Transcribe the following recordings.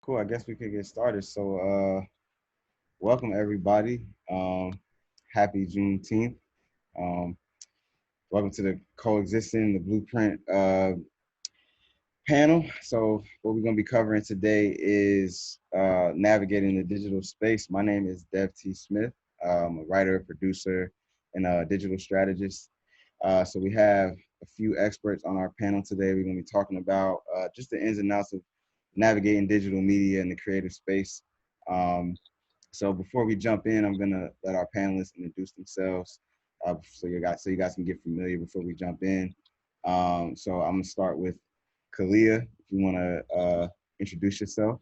Cool. I guess we could get started. Welcome everybody. Happy Juneteenth. Um, Welcome to the Coexisting, the Blueprint panel. So, what we're going to be covering today is navigating the digital space. My name is Dev T. Smith. I'm a writer, producer, and a digital strategist. So, we have a few experts on our panel today. We're going to be talking about just the ins and outs of navigating digital media in the creative space. So before we jump in, I'm gonna let our panelists introduce themselves, so you guys can get familiar before we jump in. So I'm gonna start with Kalia. If you wanna introduce yourself.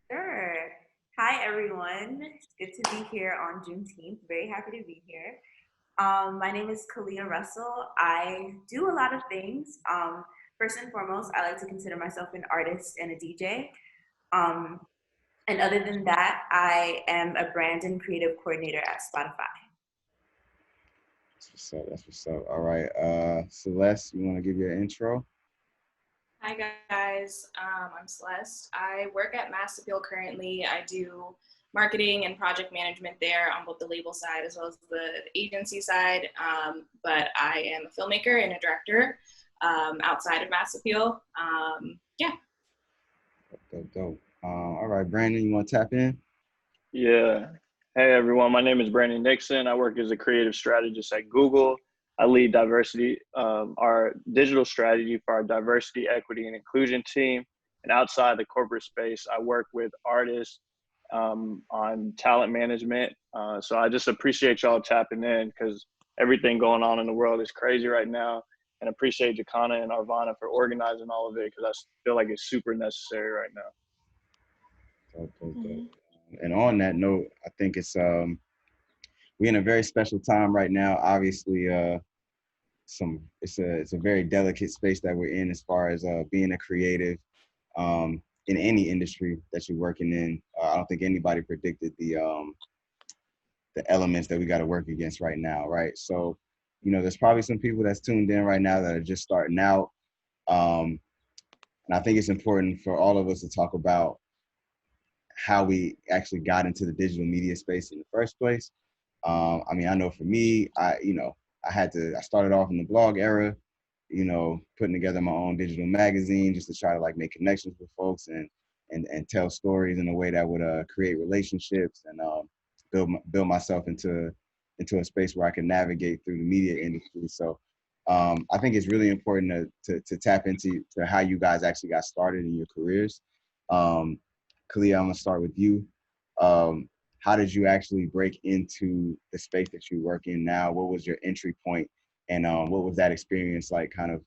Sure. Hi, everyone. It's good to be here on Juneteenth. Very happy to be here. My name is Kalia Russell. I do a lot of things. First and foremost, I like to consider myself an artist and a DJ. Um, and other than that, I am a brand and creative coordinator at Spotify. That's what's up. That's what's up. All right. Celeste, you wanna give your intro? Hi guys, I'm Celeste. I work at Mass Appeal currently. I do marketing and project management there on both the label side as well as the agency side. But I am a filmmaker and a director outside of Mass Appeal. Yeah. Dope. All right, Brandon, you wanna tap in? Yeah. Hey everyone, my name is Brandon Nixon. I work as a creative strategist at Google. I lead diversity, our digital strategy for our diversity, equity, and inclusion team. And outside the corporate space, I work with artists on talent management. So I just appreciate y'all tapping in because everything going on in the world is crazy right now. And appreciate Jacana and Arvana for organizing all of it because I feel like it's super necessary right now. Dope. And on that note, I think we're in a very special time right now. Obviously, it's a very delicate space that we're in as far as being a creative in any industry that you're working in. I don't think anybody predicted the elements that we got to work against right now, right? So, there's probably some people that's tuned in right now that are just starting out, and I think it's important for all of us to talk about how we actually got into the digital media space in the first place. I mean, I know for me, I started off in the blog era, putting together my own digital magazine just to try to like make connections with folks and tell stories in a way that would create relationships and build myself into a space where I can navigate through the media industry. So I think it's really important to tap into how you guys actually got started in your careers. Kalia, I'm gonna start with you. How did you actually break into the space that you work in now? What was your entry point, and what was that experience like? Kind of,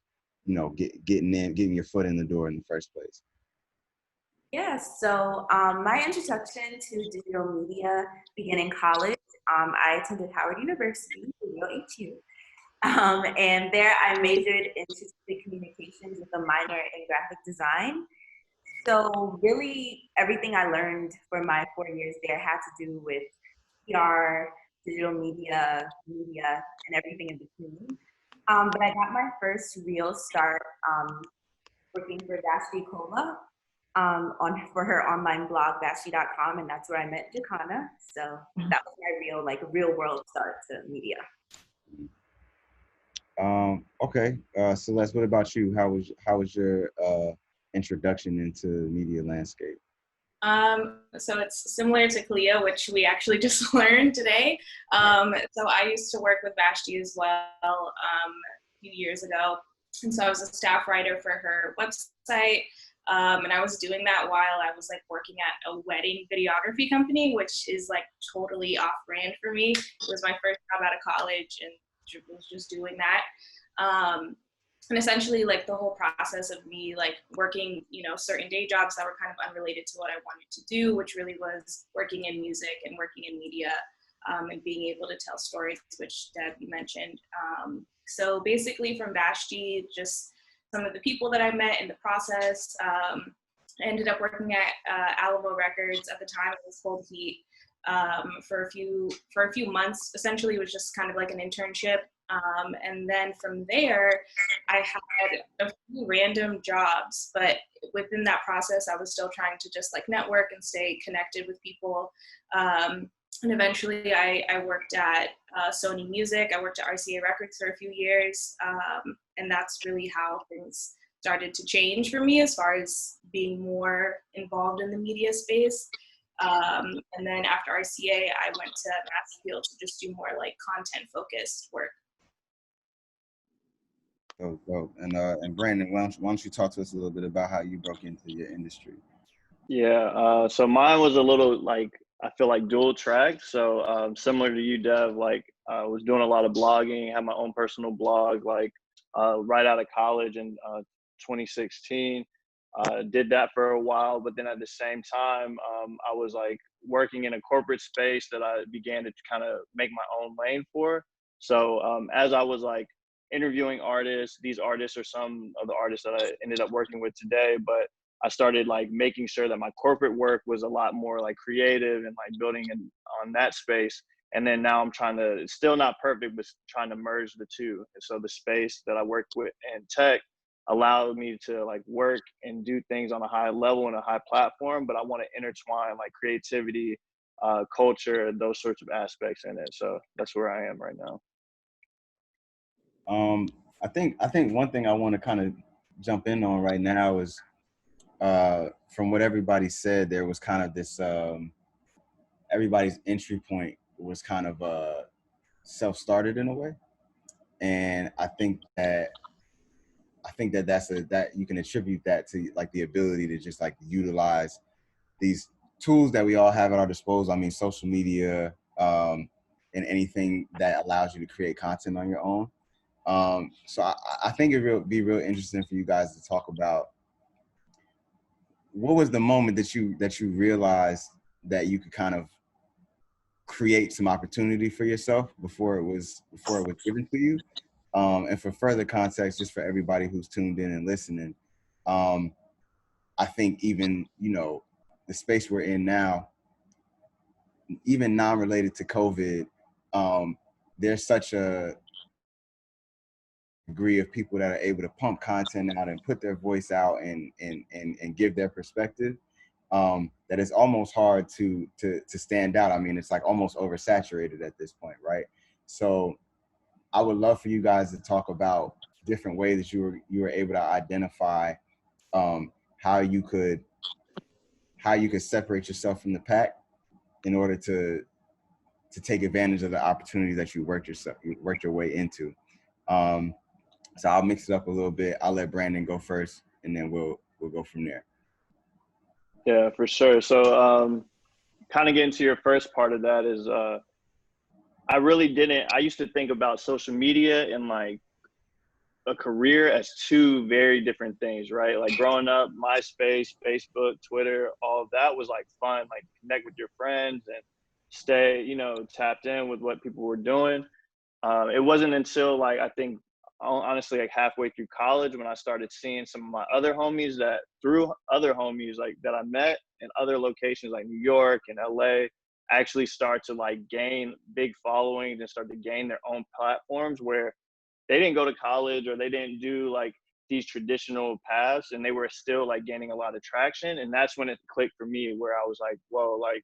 getting your foot in the door in the first place. My introduction to digital media began in college. I attended Howard University, the real HU. And there I majored in strategic communications with a minor in graphic design. So really everything I learned for my 4 years there had to do with PR, digital media, and everything in between. But I got my first real start working for Vashti Kola for her online blog, Vashti.com, and that's where I met Jacana. So that was my real world start to media. Okay, Celeste, what about you? How was your introduction into the media landscape? So it's similar to Kalia, which we actually just learned today. So I used to work with Vashti as well a few years ago. And so I was a staff writer for her website. And I was doing that while I was like working at a wedding videography company, which is like totally off brand for me. It was my first job out of college and was just doing that. And essentially like the whole process of me like working, certain day jobs that were kind of unrelated to what I wanted to do, which really was working in music and working in media and being able to tell stories, which Deb, you mentioned. So basically from Vashti, just some of the people that I met in the process, I ended up working at Alamo Records. At the time it was Cold Heat for a few months. Essentially it was just kind of like an internship. And then from there, I had a few random jobs, but within that process, I was still trying to just like network and stay connected with people. And eventually I worked at Sony Music. I worked at RCA Records for a few years. And that's really how things started to change for me as far as being more involved in the media space. And then after RCA, I went to Massfield to just do more like content focused work. Dope. And Brandon, why don't you talk to us a little bit about how you broke into your industry? Yeah, so mine was a little like, I feel like dual track. So similar to you, Dev, like I was doing a lot of blogging, had my own personal blog, like right out of college in 2016. Did that for a while, but then at the same time, I was like working in a corporate space that I began to kind of make my own lane for. So as I was like interviewing artists, these artists are some of the artists that I ended up working with today, but I started like making sure that my corporate work was a lot more like creative and like building on that space. And then now I'm trying to, it's still not perfect, but trying to merge the two. And so the space that I work with in tech allowed me to like work and do things on a high level and a high platform, but I want to intertwine like creativity, culture, those sorts of aspects in it. So that's where I am right now. I think one thing I want to kind of jump in on right now is from what everybody said, there was kind of this everybody's entry point was kind of self-started in a way, and I think that that you can attribute that to like the ability to just like utilize these tools that we all have at our disposal. I mean, social media, and anything that allows you to create content on your own. So I think it would be real interesting for you guys to talk about what was the moment that you realized that you could kind of create some opportunity for yourself before it was given to you. And for further context, just for everybody who's tuned in and listening, I think even, the space we're in now, even non-related to COVID, there's such a degree of people that are able to pump content out and put their voice out and give their perspective, that it's almost hard to stand out. I mean, it's like almost oversaturated at this point, right? So I would love for you guys to talk about different ways that you were able to identify how you could separate yourself from the pack in order to take advantage of the opportunities that you worked your way into. So I'll mix it up a little bit. I'll let Brandon go first, and then we'll go from there. Yeah, for sure. So kind of getting to your first part of that is I used to think about social media and like a career as two very different things, right? Like growing up, MySpace, Facebook, Twitter, all of that was like fun, like connect with your friends and stay, tapped in with what people were doing. It wasn't until like, I think honestly, like halfway through college when I started seeing some of my other homies like that I met in other locations like New York and LA actually start to like gain big followings and start to gain their own platforms where they didn't go to college or they didn't do like these traditional paths and they were still like gaining a lot of traction. And that's when it clicked for me where I was like, whoa, like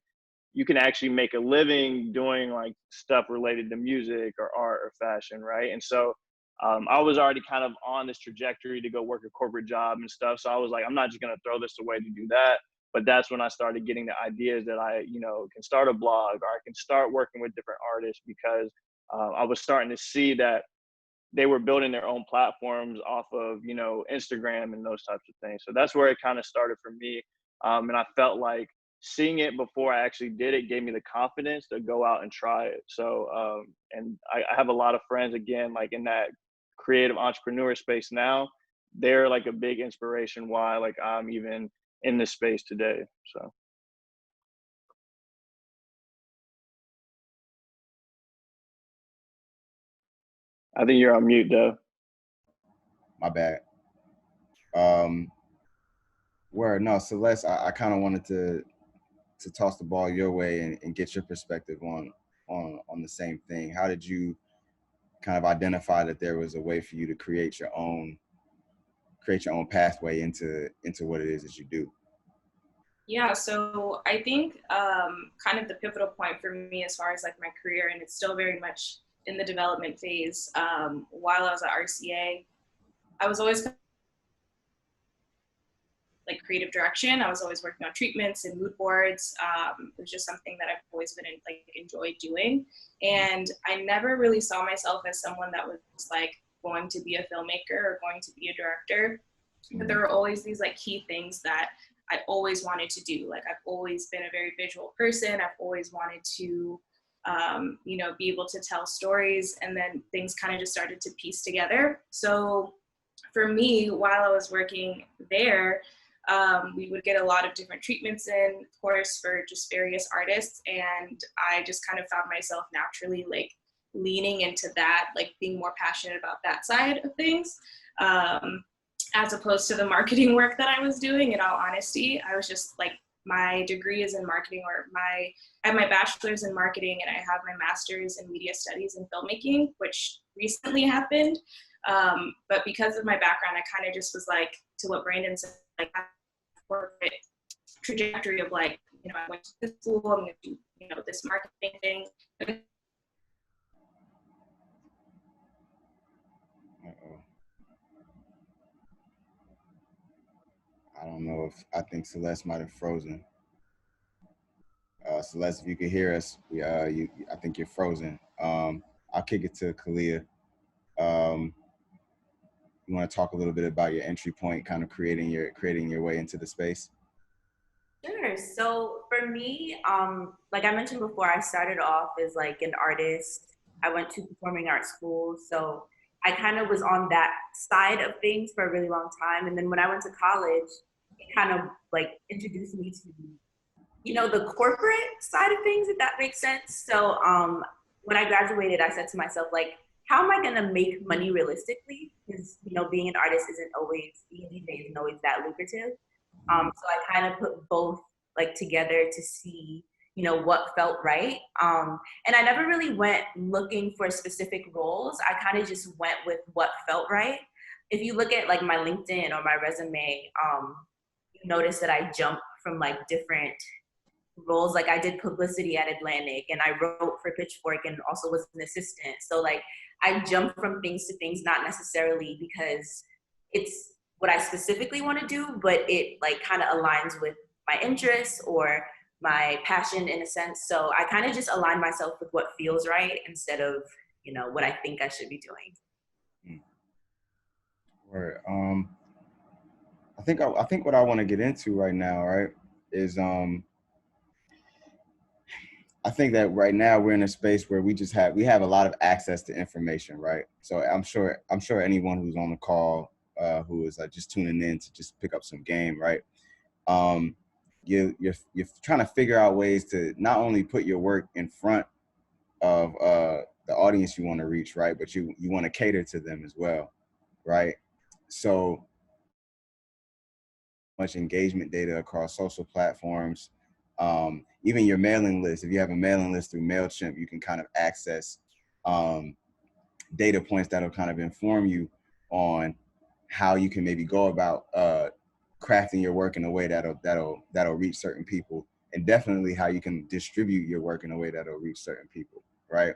you can actually make a living doing like stuff related to music or art or fashion, right? And so I was already kind of on this trajectory to go work a corporate job and stuff. So I was like, I'm not just going to throw this away to do that. But that's when I started getting the ideas that I, can start a blog or I can start working with different artists because I was starting to see that they were building their own platforms off of, Instagram and those types of things. So that's where it kind of started for me. And I felt like seeing it before I actually did it gave me the confidence to go out and try it. So, and I have a lot of friends, again, like in that creative entrepreneur space now. They're like a big inspiration why like I'm even in this space today. So. I think you're on mute, though. My bad. No, Celeste, I kind of wanted to toss the ball your way and get your perspective on the same thing. How did you kind of identify that there was a way for you to create your own pathway into what it is that you do? Yeah, so I think kind of the pivotal point for me as far as like my career, and it's still very much in the development phase. While I was at RCA, I was always like creative direction. I was always working on treatments and mood boards. It was just something that I've always been like enjoyed doing, and I never really saw myself as someone that was like going to be a filmmaker or going to be a director. But there were always these like key things that I always wanted to do. Like I've always been a very visual person. I've always wanted to, you know, be able to tell stories, and then things kind of just started to piece together. So for me, while I was working there, we would get a lot of different treatments in, of course, for just various artists. And I just kind of found myself naturally like leaning into that, like being more passionate about that side of things. As opposed to the marketing work that I was doing. In all honesty, I was just like, my degree is in marketing, or I have my bachelor's in marketing, and I have my master's in media studies and filmmaking, which recently happened. But because of my background, I kind of just was like, to what Brandon said, like, corporate trajectory of like, you know, I went to this school, I'm going to do, you know, this marketing thing. Uh-oh. I don't know if I think Celeste might have frozen. Celeste, if you could hear us, I think you're frozen. I'll kick it to Kalia. Um, you want to talk a little bit about your entry point, kind of creating your way into the space? Sure. So for me, like I mentioned before, I started off as like an artist. I went to performing arts school, so I kind of was on that side of things for a really long time. And then when I went to college, it kind of like introduced me to, you know, the corporate side of things, if that makes sense. So when I graduated, I said to myself, like, how am I gonna make money realistically? Because, you know, being an artist being a DJ isn't always that lucrative. So I kind of put both like together to see, you know, what felt right. And I never really went looking for specific roles. I kind of just went with what felt right. If you look at like my LinkedIn or my resume, you notice that I jump from like different roles. Like I did publicity at Atlantic, and I wrote for Pitchfork, and also was an assistant. So like I jump from things to things, not necessarily because it's what I specifically want to do, but it like kind of aligns with my interests or my passion in a sense. So I kind of just align myself with what feels right instead of, you know, what I think I should be doing. Where I think what I want to get into right now, right, is I think that right now we're in a space where we have a lot of access to information, right? So I'm sure anyone who's on the call, who is just tuning in to just pick up some game, right? You're trying to figure out ways to not only put your work in front of the audience you want to reach, right? But you want to cater to them as well, right? So much engagement data across social platforms, even your mailing list. If you have a mailing list through MailChimp, you can kind of access data points that'll kind of inform you on how you can maybe go about crafting your work in a way that'll reach certain people, and definitely how you can distribute your work in a way that'll reach certain people, right?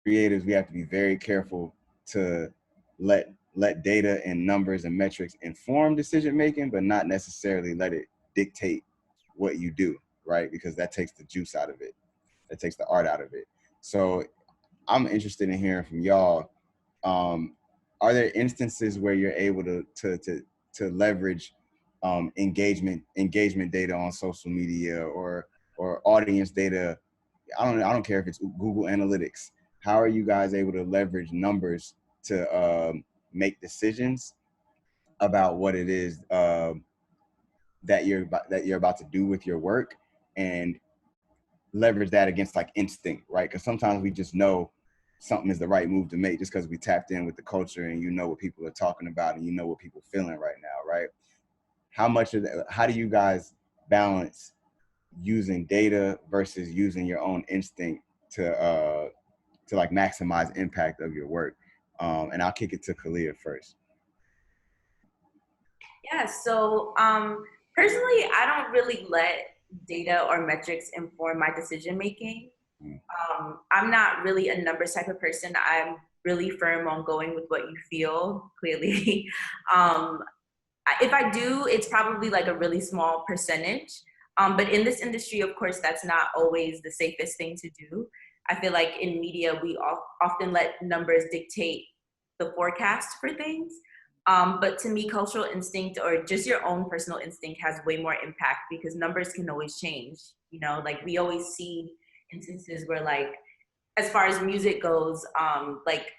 Creatives, we have to be very careful to let data and numbers and metrics inform decision making, but not necessarily let it dictate what you do, right? Because that takes the juice out of it, that takes the art out of it. So I'm interested in hearing from y'all. Are there instances where you're able to leverage engagement data on social media, or audience data? I don't care if it's Google Analytics. How are you guys able to leverage numbers to make decisions about what it is that you're about to do with your work, and leverage that against like instinct, right? Because sometimes we just know something is the right move to make just because we tapped in with the culture, and you know what people are talking about, and you know what people are feeling right now, right? How do you guys balance using data versus using your own instinct to like maximize impact of your work. And I'll kick it to Kalia first. Yeah, so personally, I don't really let data or metrics inform my decision making. I'm not really a numbers type of person. I'm really firm on going with what you feel, clearly. If I do, it's probably like a really small percentage. But in this industry, of course, that's not always the safest thing to do. I feel like in media, we often let numbers dictate the forecast for things. But to me, cultural instinct or just your own personal instinct has way more impact because numbers can always change. You know, like we always see instances where like, as far as music goes, like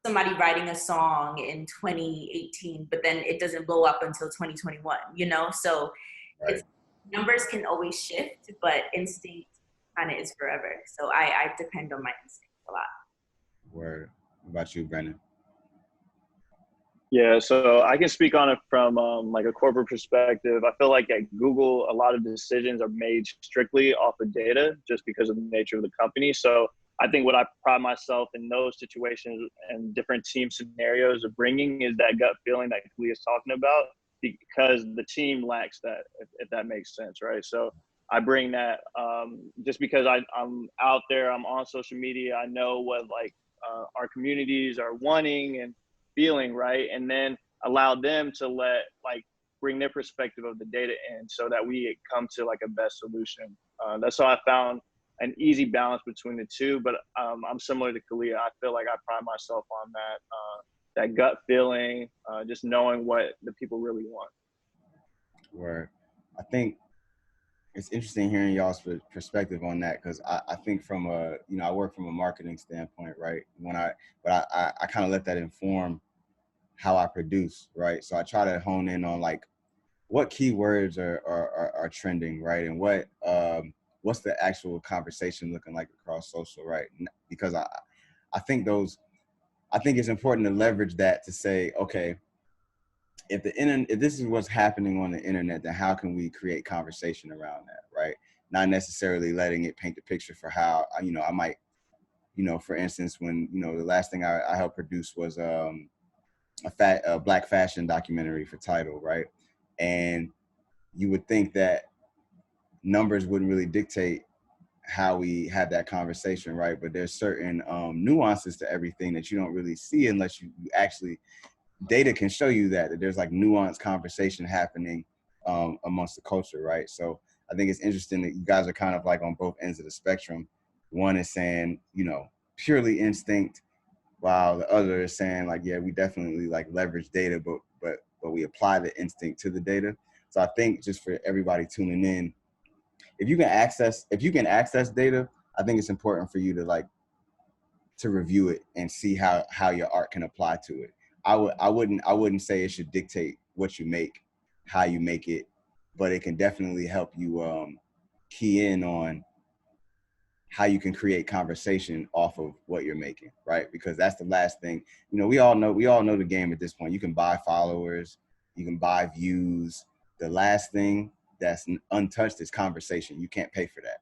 somebody writing a song in 2018, but then it doesn't blow up until 2021, you know? So Right. it's numbers can always shift, but instinct kind of is forever. So I depend on my instinct a lot. Word. What about you, Brennan? Yeah, so I can speak on it from like a corporate perspective. I feel like at Google, a lot of decisions are made strictly off of data just because of the nature of the company. So I think what I pride myself in those situations and different team scenarios of bringing is that gut feeling that Kalia is talking about, because the team lacks that, if that makes sense, right? So I bring that just because I'm out there, I'm on social media, I know what like our communities are wanting and feeling, right? And then allow them to bring their perspective of the data in so that we come to like a best solution. That's how I found an easy balance between the two. But I'm similar to Kalia. I feel like I pride myself on that gut feeling, just knowing what the people really want. Where I think it's interesting hearing y'all's perspective on that, because I think from I work from a marketing standpoint, right? But I kind of let that inform how I produce, right? So I try to hone in on like what keywords are trending, right? And what's the actual conversation looking like across social, right? Because I think it's important to leverage that to say, okay, if this is what's happening on the internet, then how can we create conversation around that, right? Not necessarily letting it paint the picture for how I might, for instance, when the last thing I helped produce was a black fashion documentary for Tidal, right? And you would think that numbers wouldn't really dictate how we have that conversation, right? But there's certain nuances to everything that you don't really see unless you actually, data can show you that there's like nuanced conversation happening amongst the culture, right? So I think it's interesting that you guys are kind of like on both ends of the spectrum. One is saying, purely instinct, while the other is saying like, yeah, we definitely like leverage data, but we apply the instinct to the data. So I think just for everybody tuning in, if you can access data, I think it's important for you to review it and see how your art can apply to it. I wouldn't say it should dictate what you make, how you make it, but it can definitely help you key in on how you can create conversation off of what you're making, right? Because that's the last thing. We all know the game at this point. You can buy followers, you can buy views. The last thing that's untouched is conversation. You can't pay for that,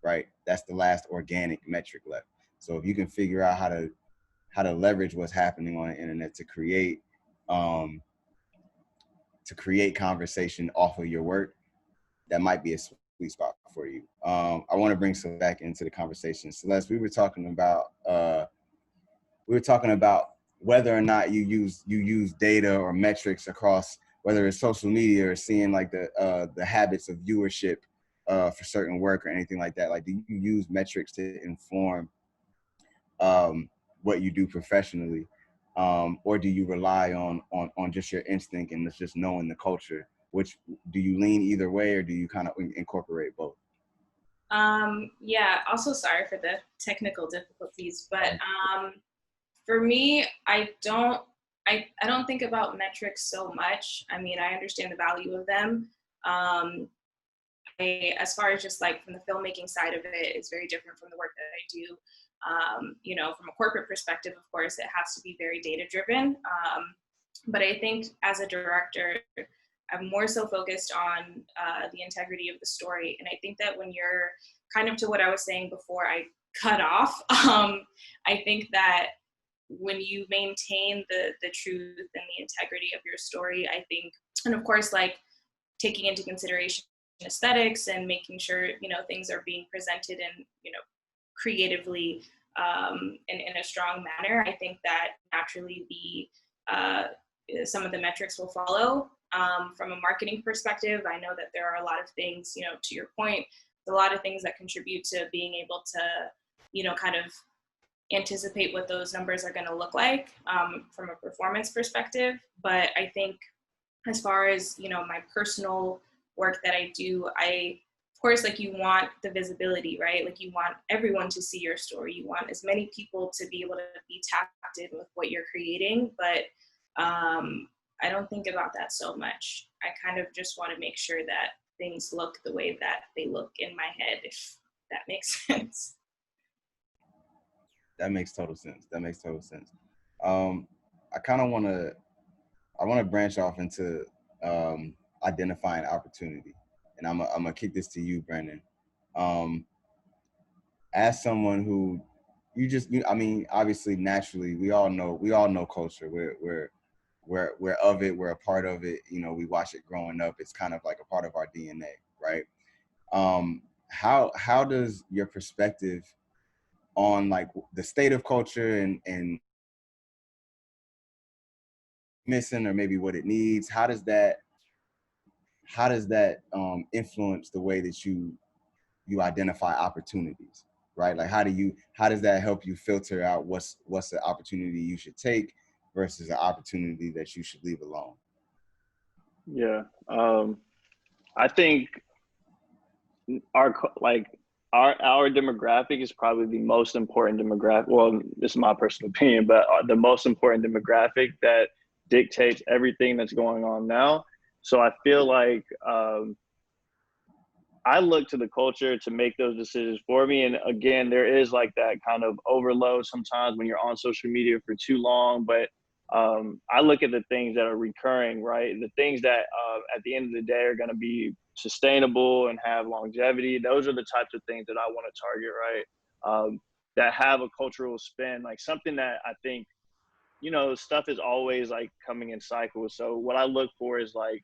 right? That's the last organic metric left. So if you can figure out how to leverage what's happening on the internet to create conversation off of your work, that might be a sweet spot for you. I want to bring Celeste back into the conversation. Celeste, we were talking about whether or not you use data or metrics across, whether it's social media or seeing like the habits of viewership for certain work or anything like that. Like, do you use metrics to inform what you do professionally, or do you rely on just your instinct and just knowing the culture? Which, do you lean either way, or do you kind of incorporate both? Yeah, also sorry for the technical difficulties, but for me, I don't think about metrics so much. I mean, I understand the value of them. As far as just like from the filmmaking side of it, it's very different from the work that I do. From a corporate perspective, of course, it has to be very data driven. But I think as a director, I'm more so focused on the integrity of the story. And I think that when you're kind of to what I was saying before I cut off, I think that when you maintain the truth and the integrity of your story, I think, and of course, like taking into consideration aesthetics and making sure, you know, things are being presented in, you know, creatively in a strong manner, I think that naturally some of the metrics will follow. From a marketing perspective, I know that there are a lot of things, you know, to your point, a lot of things that contribute to being able to, you know, kind of anticipate what those numbers are going to look like from a performance perspective. But I think as far as, you know, my personal work that I do, of course, like you want the visibility, right? Like you want everyone to see your story. You want as many people to be able to be tapped in with what you're creating. But I don't think about that so much. I kind of just want to make sure that things look the way that they look in my head, if that makes sense. That makes total sense. That makes total sense. I kind of want to branch off into identifying opportunity, and I'm gonna kick this to you, Brandon. As someone who I mean, obviously, naturally, we all know culture. We're of it. We're a part of it. You know, we watch it growing up. It's kind of like a part of our DNA, right? How does your perspective on like the state of culture and missing, or maybe what it needs, how does that influence the way that you identify opportunities, right? Like how does that help you filter out what's the opportunity you should take versus an opportunity that you should leave alone? Yeah. I think our like our demographic is probably the most important demographic. Well, this is my personal opinion, but the most important demographic that dictates everything that's going on now. So I feel like I look to the culture to make those decisions for me. And again, there is like that kind of overload sometimes when you're on social media for too long. But I look at the things that are recurring, right? The things that at the end of the day are going to be sustainable and have longevity. Those are the types of things that I want to target, right? That have a cultural spin, like something that I think, you know, stuff is always like coming in cycles. So what I look for is like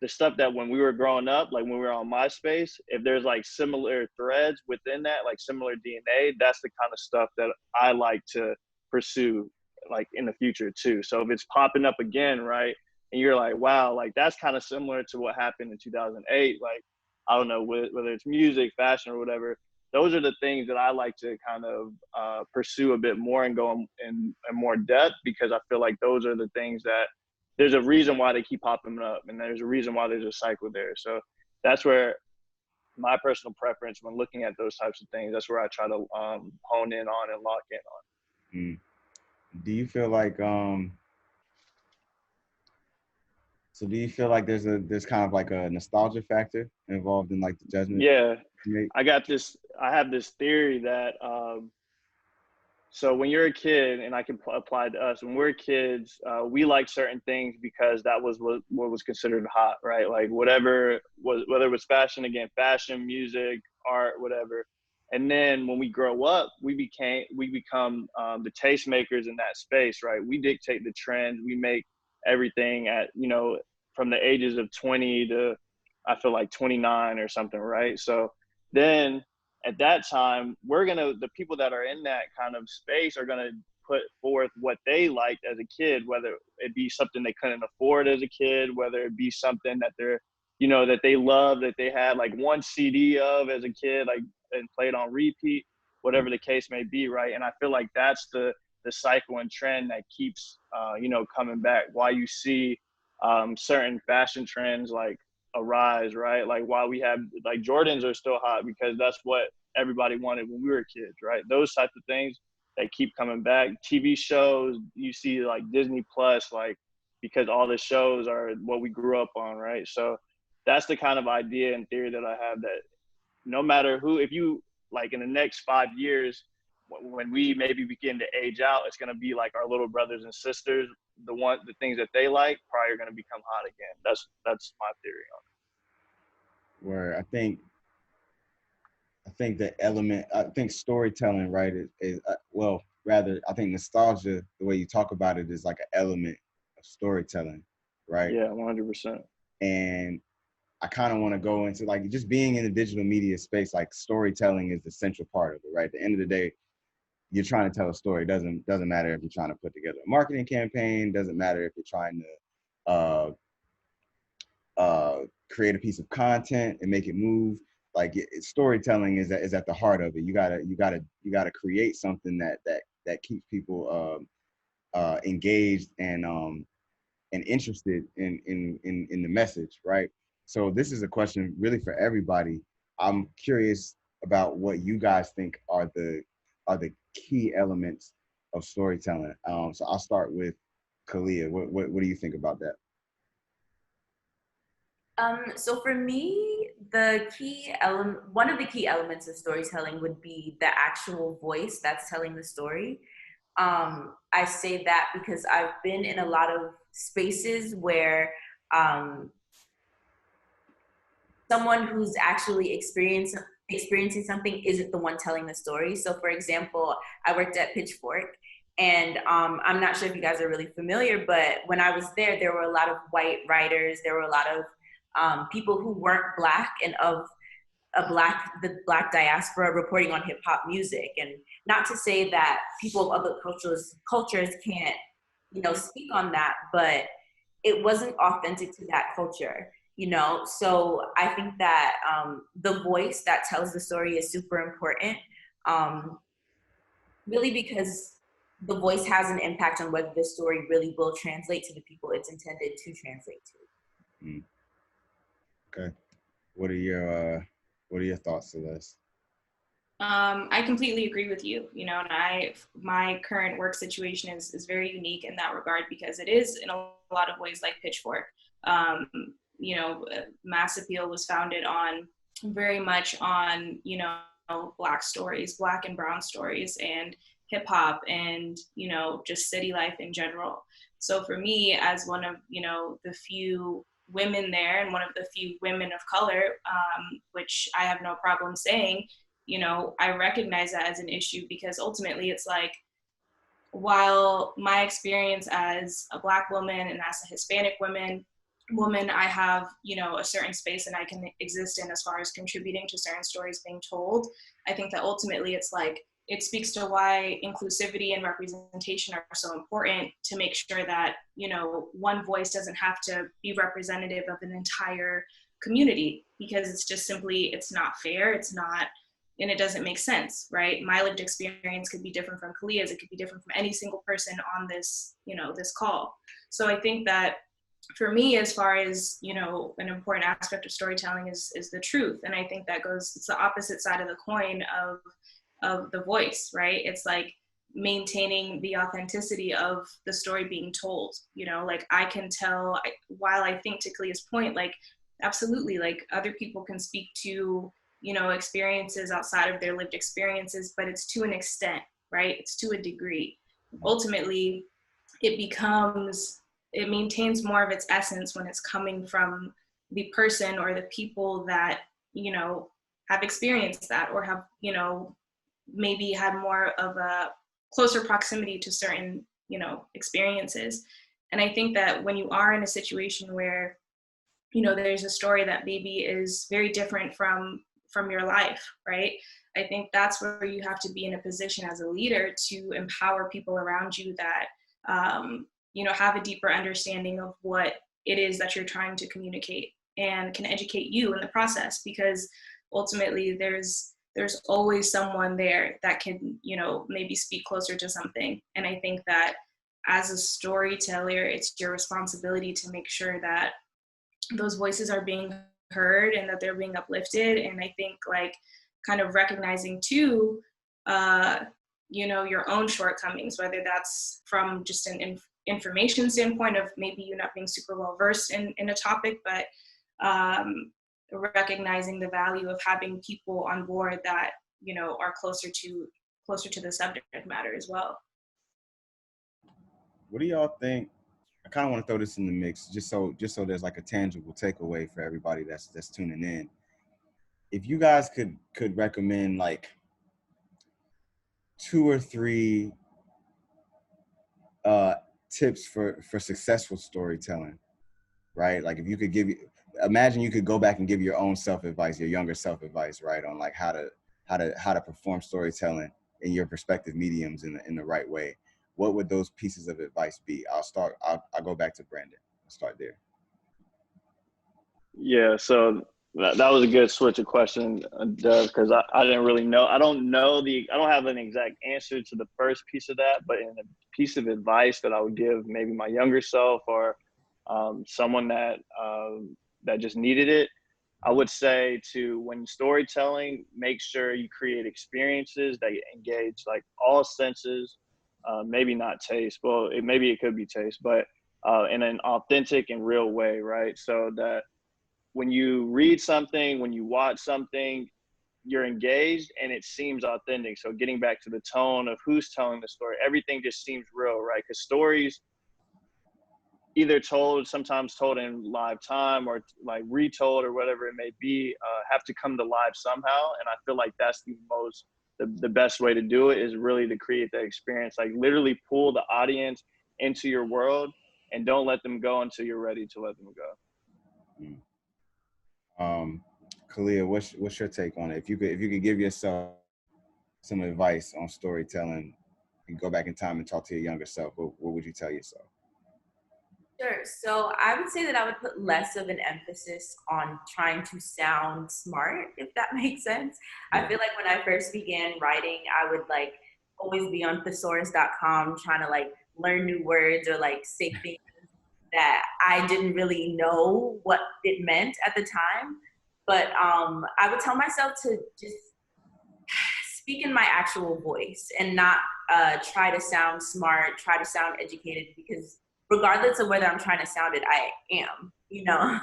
the stuff that when we were growing up, like when we were on MySpace, if there's like similar threads within that, like similar DNA, that's the kind of stuff that I like to pursue like in the future too. So if it's popping up again, right, and you're like, wow, like that's kind of similar to what happened in 2008, like, I don't know, whether it's music, fashion, or whatever, those are the things that I like to kind of pursue a bit more and go in more depth, because I feel like those are the things that there's a reason why they keep popping up, and there's a reason why there's a cycle there. So that's where my personal preference when looking at those types of things, that's where I try to hone in on and lock in on. Mm. Do you feel like there's kind of like a nostalgia factor involved in like the judgment? Yeah, I have this theory that so when you're a kid, and I can apply to us, when we're kids, we like certain things because that was what was considered hot, right? Like whether it was fashion, again, fashion, music, art, whatever. And then when we grow up, we become the tastemakers in that space, right? We dictate the trends. We make everything at, you know, from the ages of 20 to I feel like 29 or something, right? So then at that time, the people that are in that kind of space are gonna put forth what they liked as a kid, whether it be something they couldn't afford as a kid, whether it be something that that they love, that they had like one CD of as a kid, like, and played on repeat, whatever the case may be, right? And I feel like that's the cycle and trend that keeps, coming back. Why you see certain fashion trends like a rise, right? Like why we have like Jordans are still hot because that's what everybody wanted when we were kids, right? Those types of things that keep coming back. TV shows, you see like Disney Plus, like because all the shows are what we grew up on, right? So that's the kind of idea and theory that I have, that no matter who, if you like in the next 5 years, when we maybe begin to age out, it's going to be like our little brothers and sisters. The things that they like probably are going to become hot again. That's my theory on it. Where I think storytelling, right, is well, rather, I think nostalgia, the way you talk about it, is like an element of storytelling, right? it. Yeah, 100%. And I kind of want to go into like just being in the digital media space, like storytelling is the central part of it, right? At the end of the day, you're trying to tell a story. It doesn't matter if you're trying to put together a marketing campaign, doesn't matter if you're trying to create a piece of content and make it move. Like storytelling is at the heart of it. You gotta create something that keeps people engaged and interested in the message, right? So this is a question really for everybody. I'm curious about what you guys think are the key elements of storytelling. So I'll start with Kalia. What do you think about that? So for me, one of the key elements of storytelling would be the actual voice that's telling the story. I say that because I've been in a lot of spaces where someone who's actually experiencing something isn't the one telling the story. So for example, I worked at Pitchfork, and I'm not sure if you guys are really familiar, but when I was there were a lot of white writers, there were a lot of people who weren't Black and of the Black diaspora reporting on hip hop music. And not to say that people of other cultures can't, speak on that, but it wasn't authentic to that culture, So I think that the voice that tells the story is super important, really because the voice has an impact on whether the story really will translate to the people it's intended to translate to. Mm. Okay. What are your thoughts to this? I completely agree with you, and my current work situation is very unique in that regard because it is in a lot of ways like Pitchfork. Mass Appeal was founded on very much on, Black stories, Black and brown stories, and hip hop, and, just city life in general. So for me, as one of, the few women there and one of the few women of color, which I have no problem saying, I recognize that as an issue because ultimately it's like, while my experience as a Black woman and as a Hispanic woman, I have, a certain space and I can exist in as far as contributing to certain stories being told. I think that ultimately it's like, it speaks to why inclusivity and representation are so important, to make sure that, one voice doesn't have to be representative of an entire community, because it's just simply, it's not fair. It's not, and it doesn't make sense, right? My lived experience could be different from Kalia's. It could be different from any single person on this, this call. So I think that for me, as far as, an important aspect of storytelling is the truth. And I think that it's the opposite side of the coin of the voice, right? It's like maintaining the authenticity of the story being told, like I can tell, while I think to Kalia's point, like, absolutely, like other people can speak to, experiences outside of their lived experiences, but it's to an extent, right? It's to a degree. Ultimately, it maintains more of its essence when it's coming from the person or the people that, have experienced that, or have, maybe had more of a closer proximity to certain, experiences. And I think that when you are in a situation where, there's a story that maybe is very different from your life, right? I think that's where you have to be in a position as a leader to empower people around you that, have a deeper understanding of what it is that you're trying to communicate, and can educate you in the process, because ultimately there's always someone there that can, maybe speak closer to something. And I think that as a storyteller, it's your responsibility to make sure that those voices are being heard and that they're being uplifted. And I think, like, kind of recognizing too, your own shortcomings, whether that's from just an information standpoint of maybe you not being super well versed in a topic, but recognizing the value of having people on board that, are closer to closer to the subject matter as well. What do y'all think? I kind of want to throw this in the mix, just so there's like a tangible takeaway for everybody that's tuning in. If you guys could recommend like 2 or 3 tips for successful storytelling, right? Like if you could imagine you could go back and give your own self advice, your younger self advice, right, on like how to perform storytelling in your respective mediums in the right way. What would those pieces of advice be? I'll go back to Brandon. I'll start there. Yeah, so that was a good switch of question, Doug, because I didn't really know. I don't have an exact answer to the first piece of that, but in a piece of advice that I would give maybe my younger self or someone that just needed it, I would say when storytelling, make sure you create experiences that engage like all senses, maybe not taste. Well, maybe it could be taste, but in an authentic and real way, right? So that when you read something, when you watch something, you're engaged and it seems authentic. So getting back to the tone of who's telling the story, everything just seems real, right? Because stories, either sometimes told in live time or like retold or whatever it may be, have to come to life somehow. And I feel like that's the best way to do it is really to create that experience, like literally pull the audience into your world and don't let them go until you're ready to let them go. Kalia, what's your take on it? If you could give yourself some advice on storytelling, you go back in time and talk to your younger self, what would you tell yourself? Sure. So I would say that I would put less of an emphasis on trying to sound smart, if that makes sense. Yeah. I feel like when I first began writing, I would like always be on thesaurus.com trying to like learn new words or like say things that I didn't really know what it meant at the time. But I would tell myself to just speak in my actual voice and not try to sound smart, try to sound educated, because regardless of whether I'm trying to sound it, I am, you know?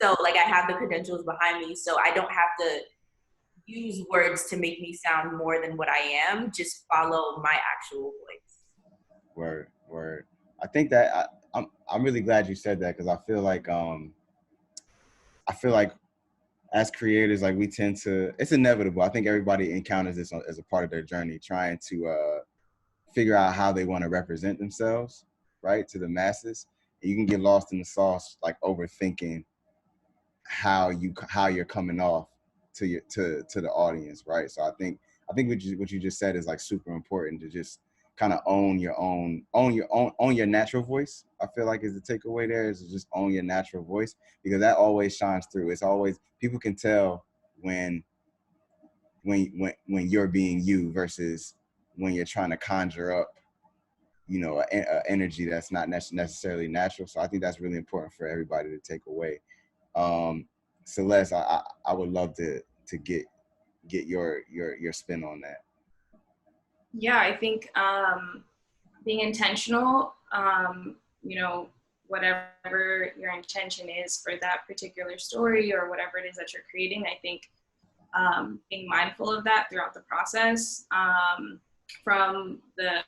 So like I have the credentials behind me, so I don't have to use words to make me sound more than what I am, just follow my actual voice. Word. I think that I'm really glad you said that, because I feel like as creators, like we tend to, it's inevitable. I think everybody encounters this as a part of their journey, trying to figure out how they want to represent themselves, right, to the masses. And you can get lost in the sauce, like overthinking how you're coming off to the audience, right? So I think what you just said is like super important, to just kind of own your natural voice. I feel like is the takeaway there, is to just own your natural voice, because that always shines through. It's always, people can tell when you're being you versus when you're trying to conjure up, you know, a energy that's not necessarily natural. So I think that's really important for everybody to take away. Celeste, I would love to get your spin on that. Yeah, I think being intentional, you know, whatever your intention is for that particular story or whatever it is that you're creating, I think being mindful of that throughout the process, from the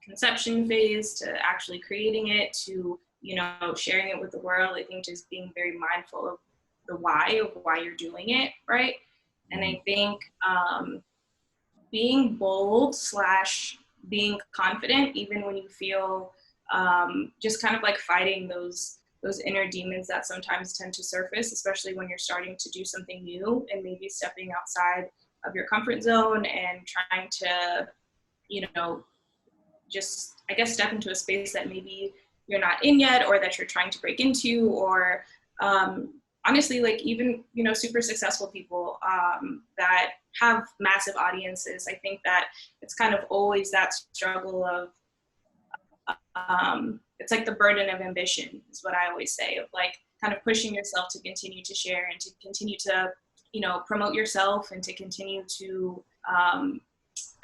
conception phase to actually creating it to, you know, sharing it with the world. I think just being very mindful of the why you're doing it, right? And I think being bold / being confident, even when you feel just kind of like fighting those inner demons that sometimes tend to surface, especially when you're starting to do something new and maybe stepping outside of your comfort zone and trying to, you know, just, I guess, step into a space that maybe you're not in yet, or that you're trying to break into, or honestly, like even, you know, super successful people that have massive audiences. I think that it's kind of always that struggle of, it's like the burden of ambition is what I always say, of like kind of pushing yourself to continue to share and to continue to, you know, promote yourself and to continue to,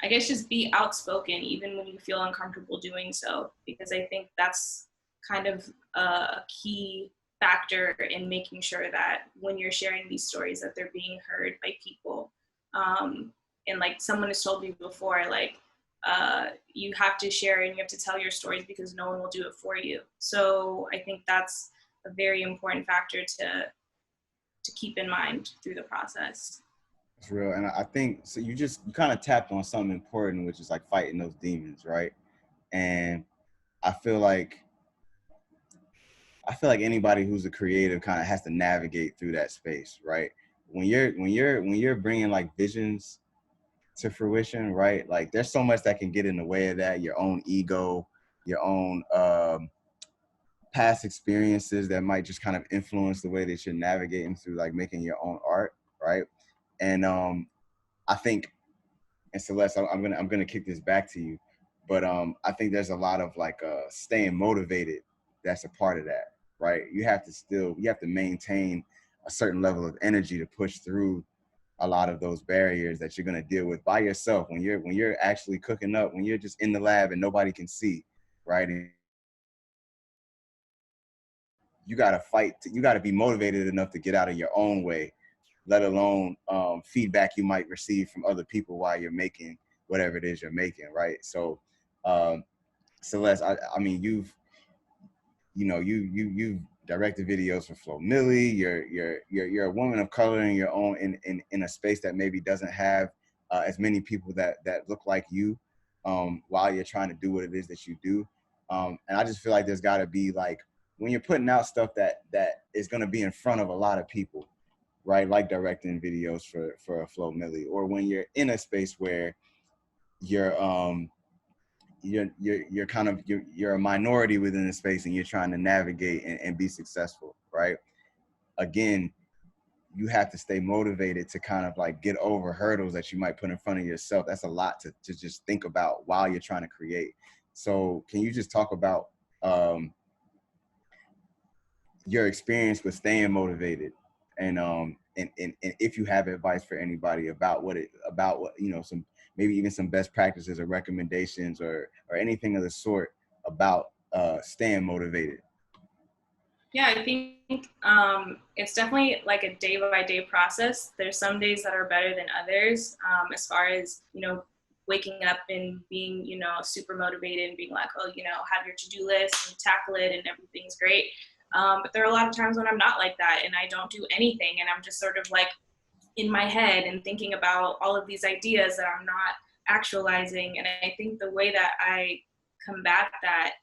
I guess, just be outspoken even when you feel uncomfortable doing so, because I think that's kind of a key factor in making sure that when you're sharing these stories that they're being heard by people. and like someone has told me before, like you have to share and you have to tell your stories because no one will do it for you. So I think that's a very important factor to keep in mind through the process. It's real. And I think, so you kind of tapped on something important, which is like fighting those demons, right? And I feel like anybody who's a creative kind of has to navigate through that space, right? When you're bringing like visions to fruition, right? Like there's so much that can get in the way of that, your own ego, your own past experiences that might just kind of influence the way that you're navigating through like making your own art, right? And I think, and Celeste, I'm gonna kick this back to you, but I think there's a lot of like staying motivated. That's a part of that, right? You have to maintain a certain level of energy to push through a lot of those barriers that you're gonna deal with by yourself when you're actually cooking up, when you're just in the lab and nobody can see, right? And you gotta you gotta be motivated enough to get out of your own way, let alone feedback you might receive from other people while you're making whatever it is you're making, right? So, Celeste, I mean, you've directed videos for Flo Milli. You're a woman of color in your own in a space that maybe doesn't have as many people that look like you while you're trying to do what it is that you do. And I just feel like there's got to be like, when you're putting out stuff that is going to be in front of a lot of people, right? Like directing videos for a Flo Milli, or when you're in a space where you're you're a minority within the space and you're trying to navigate and be successful, right? Again, you have to stay motivated to kind of like get over hurdles that you might put in front of yourself. That's a lot to just think about while you're trying to create. So can you just talk about your experience with staying motivated, and if you have advice for anybody about what some, maybe even some best practices or recommendations or anything of the sort about staying motivated? Yeah, I think it's definitely like a day by day process. There's some days that are better than others, as far as, waking up and being, super motivated and being like, oh, have your to-do list and tackle it and everything's great. But there are a lot of times when I'm not like that and I don't do anything and I'm just sort of like in my head and thinking about all of these ideas that I'm not actualizing. And I think the way that I combat that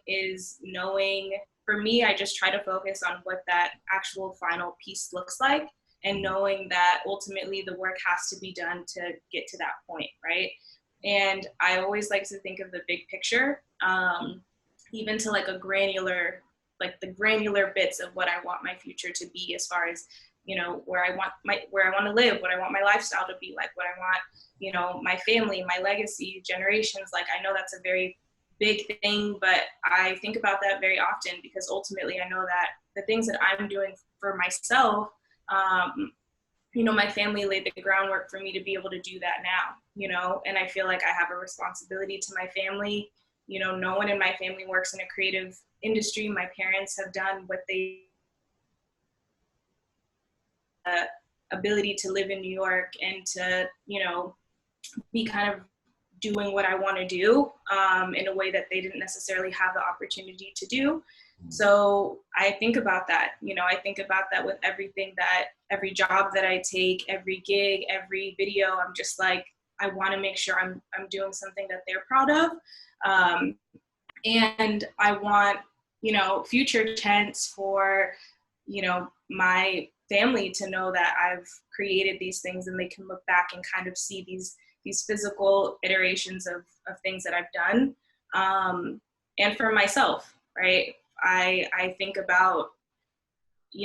is knowing, for me, I just try to focus on what that actual final piece looks like, and knowing that ultimately the work has to be done to get to that point, right? And I always like to think of the big picture, even to like the granular bits of what I want my future to be, as far as, where I want to live, what I want my lifestyle to be like, what I want, my family, my legacy, generations. Like, I know that's a very big thing, but I think about that very often because ultimately I know that the things that I'm doing for myself, my family laid the groundwork for me to be able to do that now, and I feel like I have a responsibility to my family. No one in my family works in a creative industry. My parents have done what they ability to live in New York and to, be kind of doing what I want to do in a way that they didn't necessarily have the opportunity to do. So I think about that, I think about that with every job that I take, every gig, every video. I'm just like, I want to make sure I'm doing something that they're proud of. And I want, future tense for, my family to know that I've created these things and they can look back and kind of see these physical iterations of things that I've done. And for myself, right? I think about,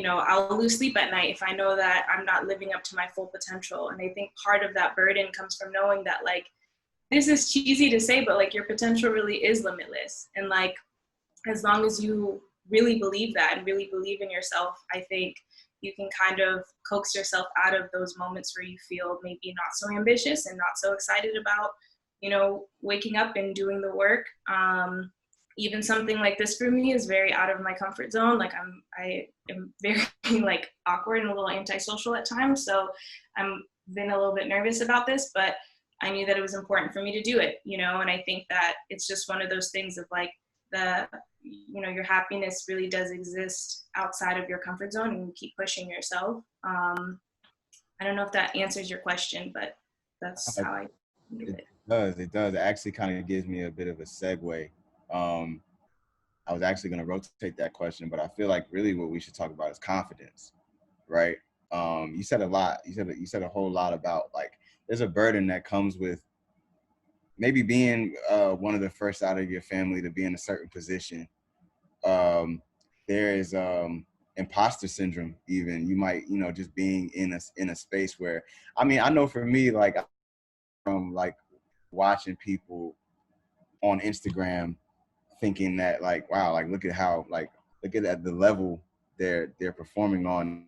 I'll lose sleep at night if I know that I'm not living up to my full potential. And I think part of that burden comes from knowing that, like, this is cheesy to say, but like, your potential really is limitless. And like, as long as you really believe that and really believe in yourself, I think you can kind of coax yourself out of those moments where you feel maybe not so ambitious and not so excited about, waking up and doing the work. Even something like this for me is very out of my comfort zone. Like, I am very like awkward and a little antisocial at times. So I'm been a little bit nervous about this, but I knew that it was important for me to do it, you know, and I think that it's just one of those things of like your happiness really does exist outside of your comfort zone and you keep pushing yourself. I don't know if that answers your question, but that's how I think of It it. does. It does. It actually kind of gives me a bit of a segue. I was actually going to rotate that question, but I feel like really what we should talk about is confidence, right? You said a lot. You said a whole lot about like there's a burden that comes with maybe being one of the first out of your family to be in a certain position. There is imposter syndrome. Even you might just being in a space where I mean I know for me like from like watching people on Instagram thinking that like wow like look at how like look at the level they're performing on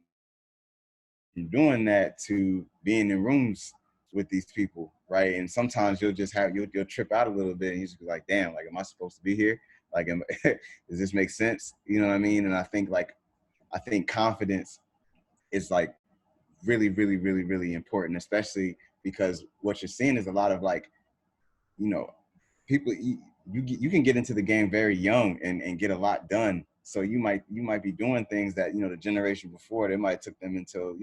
and doing that to being in rooms with these people, right? And sometimes you'll just have you'll trip out a little bit and you just be like damn like am I supposed to be here, like does this make sense, you know what I mean? And I think confidence is like really really really really important, especially because what you're seeing is a lot of like you know people you can get into the game very young and get a lot done. So you might be doing things that the generation before they might took them until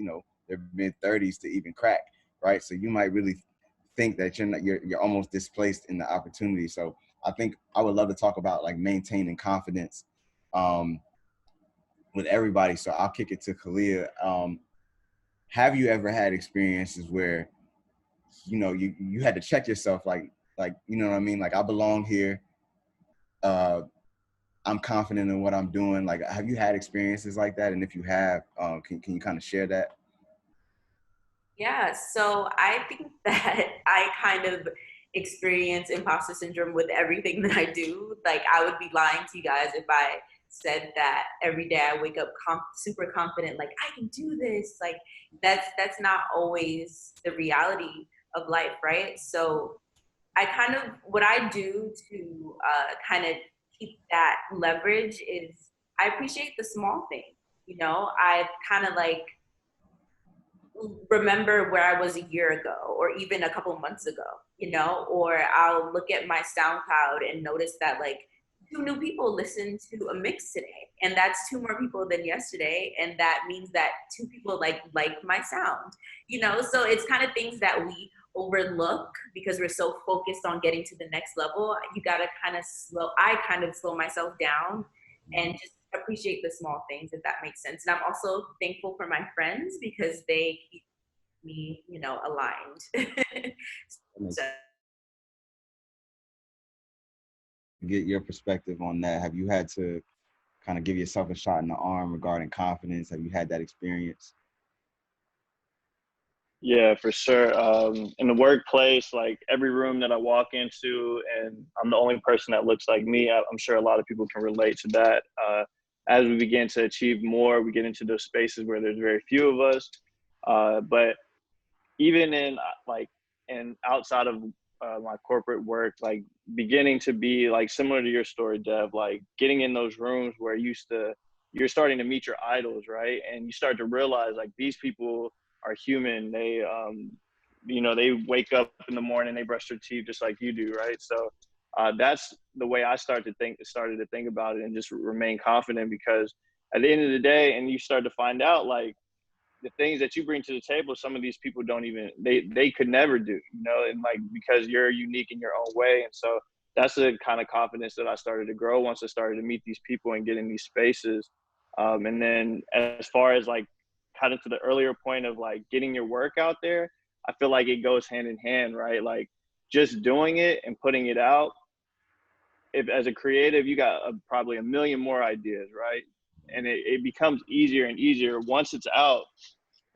their mid 30s to even crack, right? So you might really think that you're almost displaced in the opportunity. So I think I would love to talk about like maintaining confidence um, with everybody. So I'll kick it to Kalia. Have you ever had experiences where you had to check yourself like you know what I mean, like I belong here, uh I'm confident in what I'm doing? Like have you had experiences like that, and if you have can you kind of share that? Yeah, so I think that I kind of experience imposter syndrome with everything that I do. Like, I would be lying to you guys if I said that every day I wake up super confident, like I can do this. Like, that's not always the reality of life, right? So I kind of what I do to kind of keep that leverage is I appreciate the small things. I kind of like remember where I was a year ago or even a couple months ago, or I'll look at my SoundCloud and notice that like 2 new people listened to a mix today. And that's 2 more people than yesterday. And that means that 2 people like my sound, so it's kind of things that we overlook because we're so focused on getting to the next level. You gotta I kind of slow myself down and just appreciate the small things, if that makes sense. And I'm also thankful for my friends because they keep me, aligned. So, Get your perspective on that. Have you had to kind of give yourself a shot in the arm regarding confidence? Have you had that experience? Yeah, for sure. In the workplace, like every room that I walk into, and I'm the only person that looks like me, I'm sure a lot of people can relate to that. As we begin to achieve more, we get into those spaces where there's very few of us. But even in like and outside of my corporate work, like beginning to be like similar to your story, Dev, like getting in those rooms where you're starting to meet your idols, right? And you start to realize like these people are human. They wake up in the morning, they brush their teeth just like you do, right? So that's the way I started to think about it and just remain confident, because at the end of the day, and you start to find out like the things that you bring to the table, some of these people don't even they could never do, and like because you're unique in your own way. And so that's the kind of confidence that I started to grow once I started to meet these people and get in these spaces. And then as far as like kind of to the earlier point of like getting your work out there, I feel like it goes hand in hand, right? Like just doing it and putting it out. If as a creative, you got probably a million more ideas, right? And it becomes easier and easier once it's out.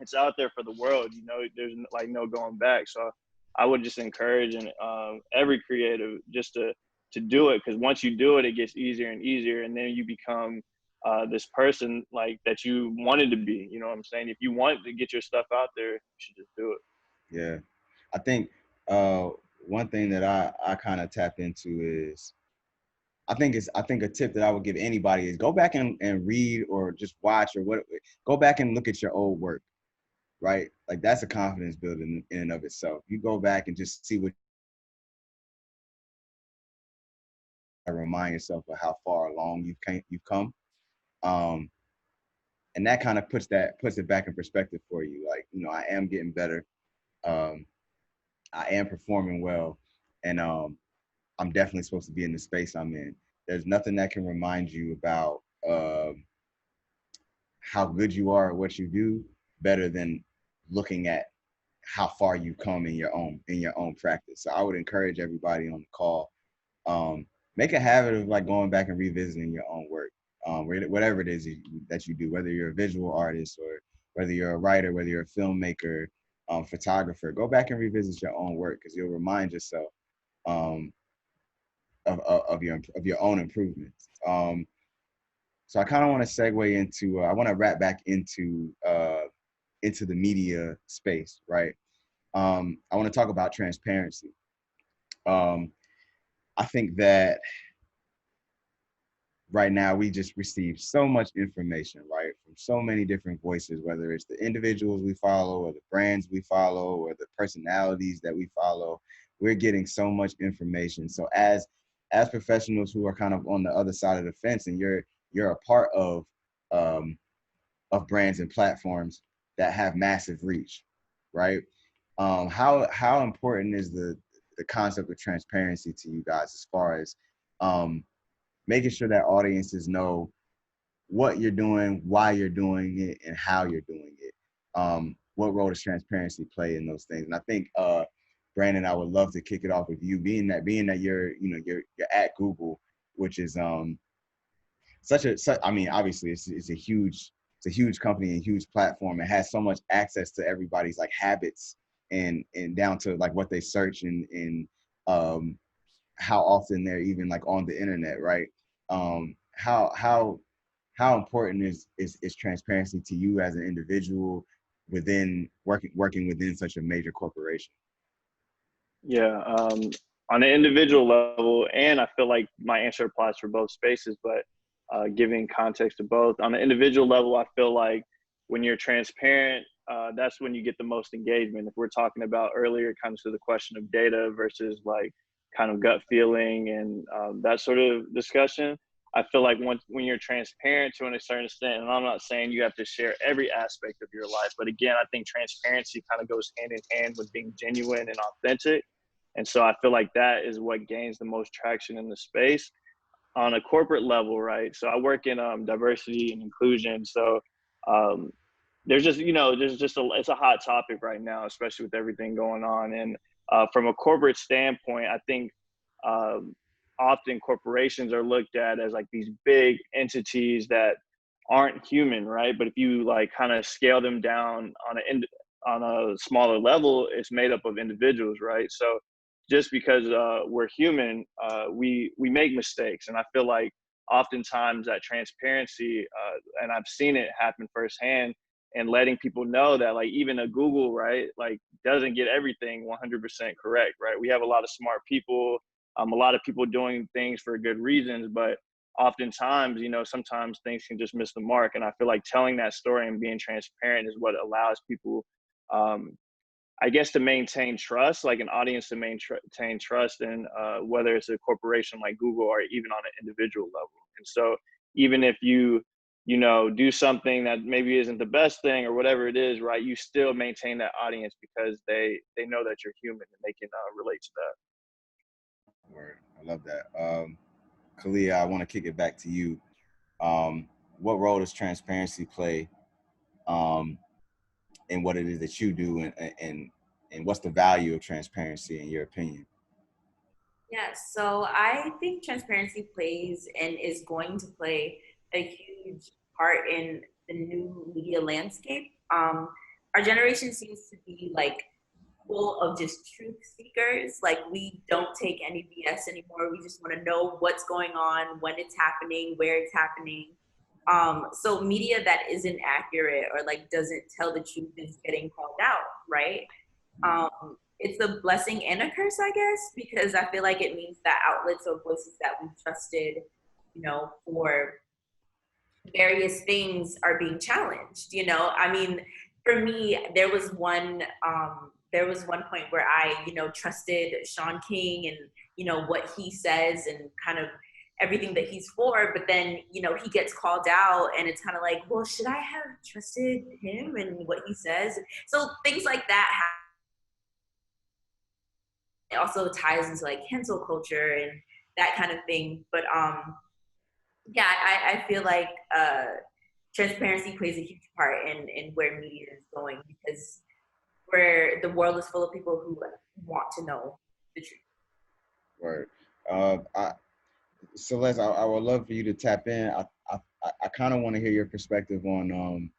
It's out there for the world. There's like no going back. So I would just encourage and every creative just to do it, because once you do it, it gets easier and easier, and then you become this person like that you wanted to be. You know what I'm saying? If you want to get your stuff out there, you should just do it. Yeah, I think uh, one thing that I kind of tap into is I think a tip that I would give anybody is go back and read or just watch or what go back and look at your old work, right? Like that's a confidence building in and of itself. You go back and just see what remind yourself of how far along you've come. Um, and that kind of puts it back in perspective for you. Like, you know, I am getting better. Um, I am performing well, and I'm definitely supposed to be in the space I'm in. There's nothing that can remind you about how good you are at what you do better than looking at how far you've come in your own practice. So I would encourage everybody on the call, um, make a habit of like going back and revisiting your own work, whatever it is that you do, whether you're a visual artist or whether you're a writer, whether you're a filmmaker, photographer. Go back and revisit your own work because you'll remind yourself um, of your own improvements. So I kind of want to segue into I want to wrap back into the media space, right? I want to talk about transparency. Um, I think that right now we just receive so much information, right, from so many different voices, whether it's the individuals we follow or the brands we follow or the personalities that we follow. We're getting so much information. So as professionals who are kind of on the other side of the fence, and you're a part um, of brands and platforms that have massive reach, right? How important is the concept of transparency to you guys as far as um, making sure that audiences know what you're doing, why you're doing it, and how you're doing it? What role does transparency play in those things? And I think Brandon, I would love to kick it off with you, being that you're at Google, which is I mean, obviously it's a huge company and huge platform. It has so much access to everybody's like habits and down to like what they search and um, how often they're even like on the internet, right? How important is transparency to you as an individual within working within such a major corporation? Yeah, on an individual level, and I feel like my answer applies for both spaces, but giving context to both. On an individual level, I feel like when you're transparent, that's when you get the most engagement. If we're talking about earlier, kind of to the question of data versus like kind of gut feeling and that sort of discussion, I feel like when you're transparent to a certain extent, and I'm not saying you have to share every aspect of your life, but again, I think transparency kind of goes hand in hand with being genuine and authentic. And so I feel like that is what gains the most traction in the space on a corporate level, right? So I work in diversity and inclusion. So um, it's a hot topic right now, especially with everything going on. And from a corporate standpoint, I think um, often corporations are looked at as like these big entities that aren't human, right? But if you like kind of scale them down on a smaller level, it's made up of individuals, right? So just because we're human, we make mistakes, and I feel like oftentimes that transparency, and I've seen it happen firsthand, and letting people know that like even a Google, right, like doesn't get everything 100% correct, right? We have a lot of smart people, a lot of people doing things for good reasons, but oftentimes, sometimes things can just miss the mark. And I feel like telling that story and being transparent is what allows people, um, I guess, to maintain trust, like an audience to maintain trust, and whether it's a corporation like Google or even on an individual level. And so, even if you do something that maybe isn't the best thing or whatever it is, right? You still maintain that audience because they know that you're human and they can relate to that. Word. I love that. Kalia, I want to kick it back to you. What role does transparency play um, in what it is that you do, and what's the value of transparency in your opinion? Yes, so I think transparency plays and is going to play a huge part in the new media landscape. Our generation seems to be like full of just truth seekers. Like we don't take any BS anymore. We just want to know what's going on, when it's happening, where it's happening. So media that isn't accurate or like doesn't tell the truth is getting called out, right? It's a blessing and a curse, I guess, because I feel like it means that outlets or voices that we trusted, for various things are being challenged. I mean, for me, there was one point where I, trusted Sean King and, what he says and kind of everything that he's for, but then, he gets called out and it's kind of like, well, should I have trusted him and what he says? So things like that happen. It also ties into like cancel culture and that kind of thing. But yeah, I feel like transparency plays a huge part in where media is going, because where the world is full of people who want to know the truth. Right. Celeste, I would love for you to tap in. I kind of want to hear your perspective on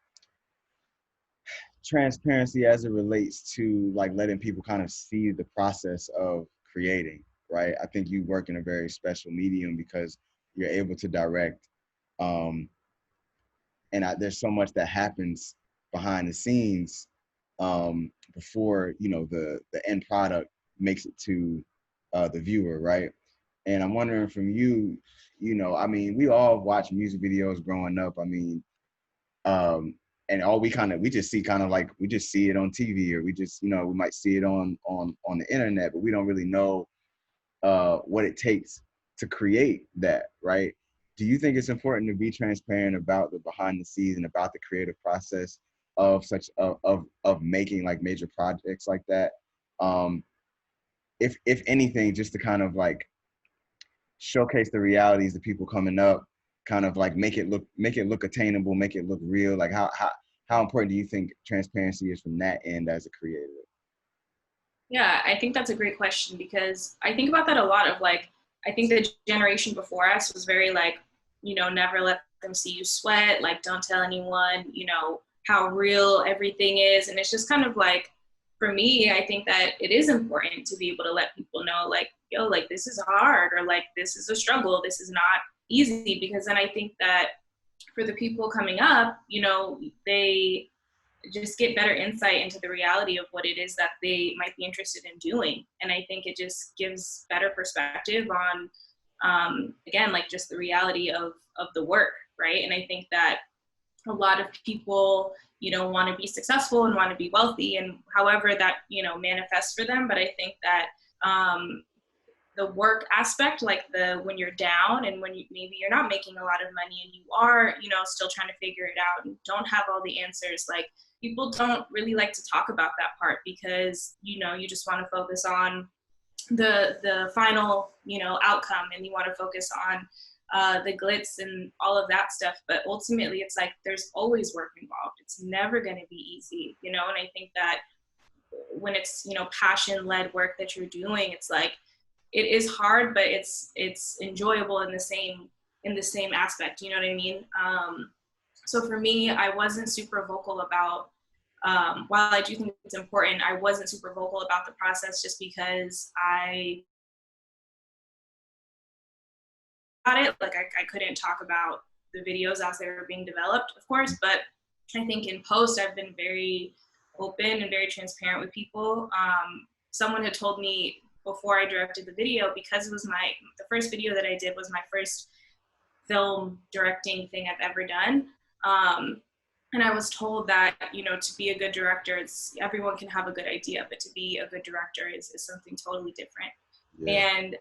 transparency as it relates to like letting people kind of see the process of creating, right? I think you work in a very special medium because you're able to direct, um, and there's so much that happens behind the scenes before the end product makes it to the viewer, right? And I'm wondering from you, I mean, we all watch music videos growing up. I mean, and all we just see kind of like we just see it on TV, or we just we might see it on the internet, but we don't really know what it takes to create that, right? Do you think it's important to be transparent about the behind the scenes and about the creative process of such of making like major projects like that? Um, if anything, just to kind of like showcase the realities of people coming up, kind of like make it look attainable, make it look real. Like how important do you think transparency is from that end as a creator? Yeah, I think that's a great question, because I think about that a lot of like, I think the generation before us was very like, never let them see you sweat, like don't tell anyone, how real everything is. And it's just kind of like, for me, I think that it is important to be able to let people know like, yo, like this is hard, or like this is a struggle, this is not easy, because then I think that for the people coming up, they just get better insight into the reality of what it is that they might be interested in doing. And I think it just gives better perspective on, again, like just the reality of the work, right? And I think that a lot of people, want to be successful and want to be wealthy, and however that, manifests for them. But I think that the work aspect, like when you're down and when maybe you're not making a lot of money and you are, still trying to figure it out and don't have all the answers, like people don't really like to talk about that part, because, you just want to focus on the final, outcome, and you want to focus on the glitz and all of that stuff. But ultimately it's like, there's always work involved. It's never going to be easy, and I think that when it's, passion-led work that you're doing, it's like, it is hard, but it's enjoyable in the same aspect. You know what I mean? So for me, I wasn't super vocal about, while I do think it's important, I wasn't super vocal about the process, just because I got it. Like I couldn't talk about the videos as they were being developed, of course, but I think in post, I've been very open and very transparent with people. Someone had told me before I directed the video, because it was the first video that I did was my first film directing thing I've ever done. And I was told that, to be a good director, everyone can have a good idea, but to be a good director is something totally different. Yeah. And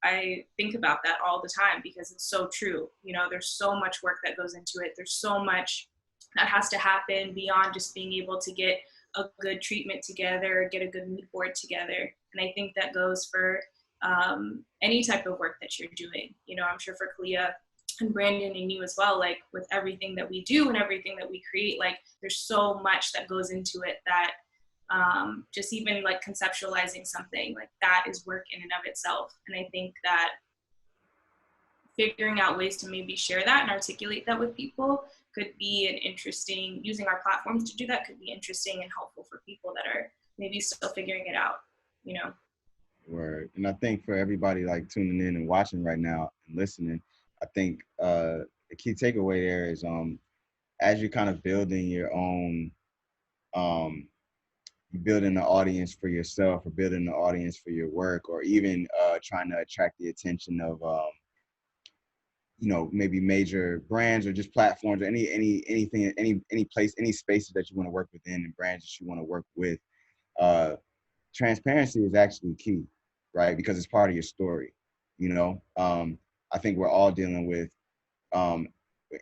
I think about that all the time, because it's so true. There's so much work that goes into it. There's so much that has to happen beyond just being able to get a good treatment together, get a good mood board together. And I think that goes for any type of work that you're doing. I'm sure for Kalia and Brandon and you as well, like with everything that we do and everything that we create, like there's so much that goes into it that just even like conceptualizing something, like that is work in and of itself. And I think that figuring out ways to maybe share that and articulate that with people could be an interesting, using our platforms to do that could be interesting and helpful for people that are maybe still figuring it out, Word. And I think for everybody like tuning in and watching right now and listening, I think the key takeaway there is as you're kind of building your own, building an audience for yourself, or building an audience for your work, or even trying to attract the attention of you know, maybe major brands or just platforms or anything, any place, any spaces that you want to work within and brands that you want to work with, uh, transparency is actually key, right? Because it's part of your story. You know, I think we're all dealing with, um,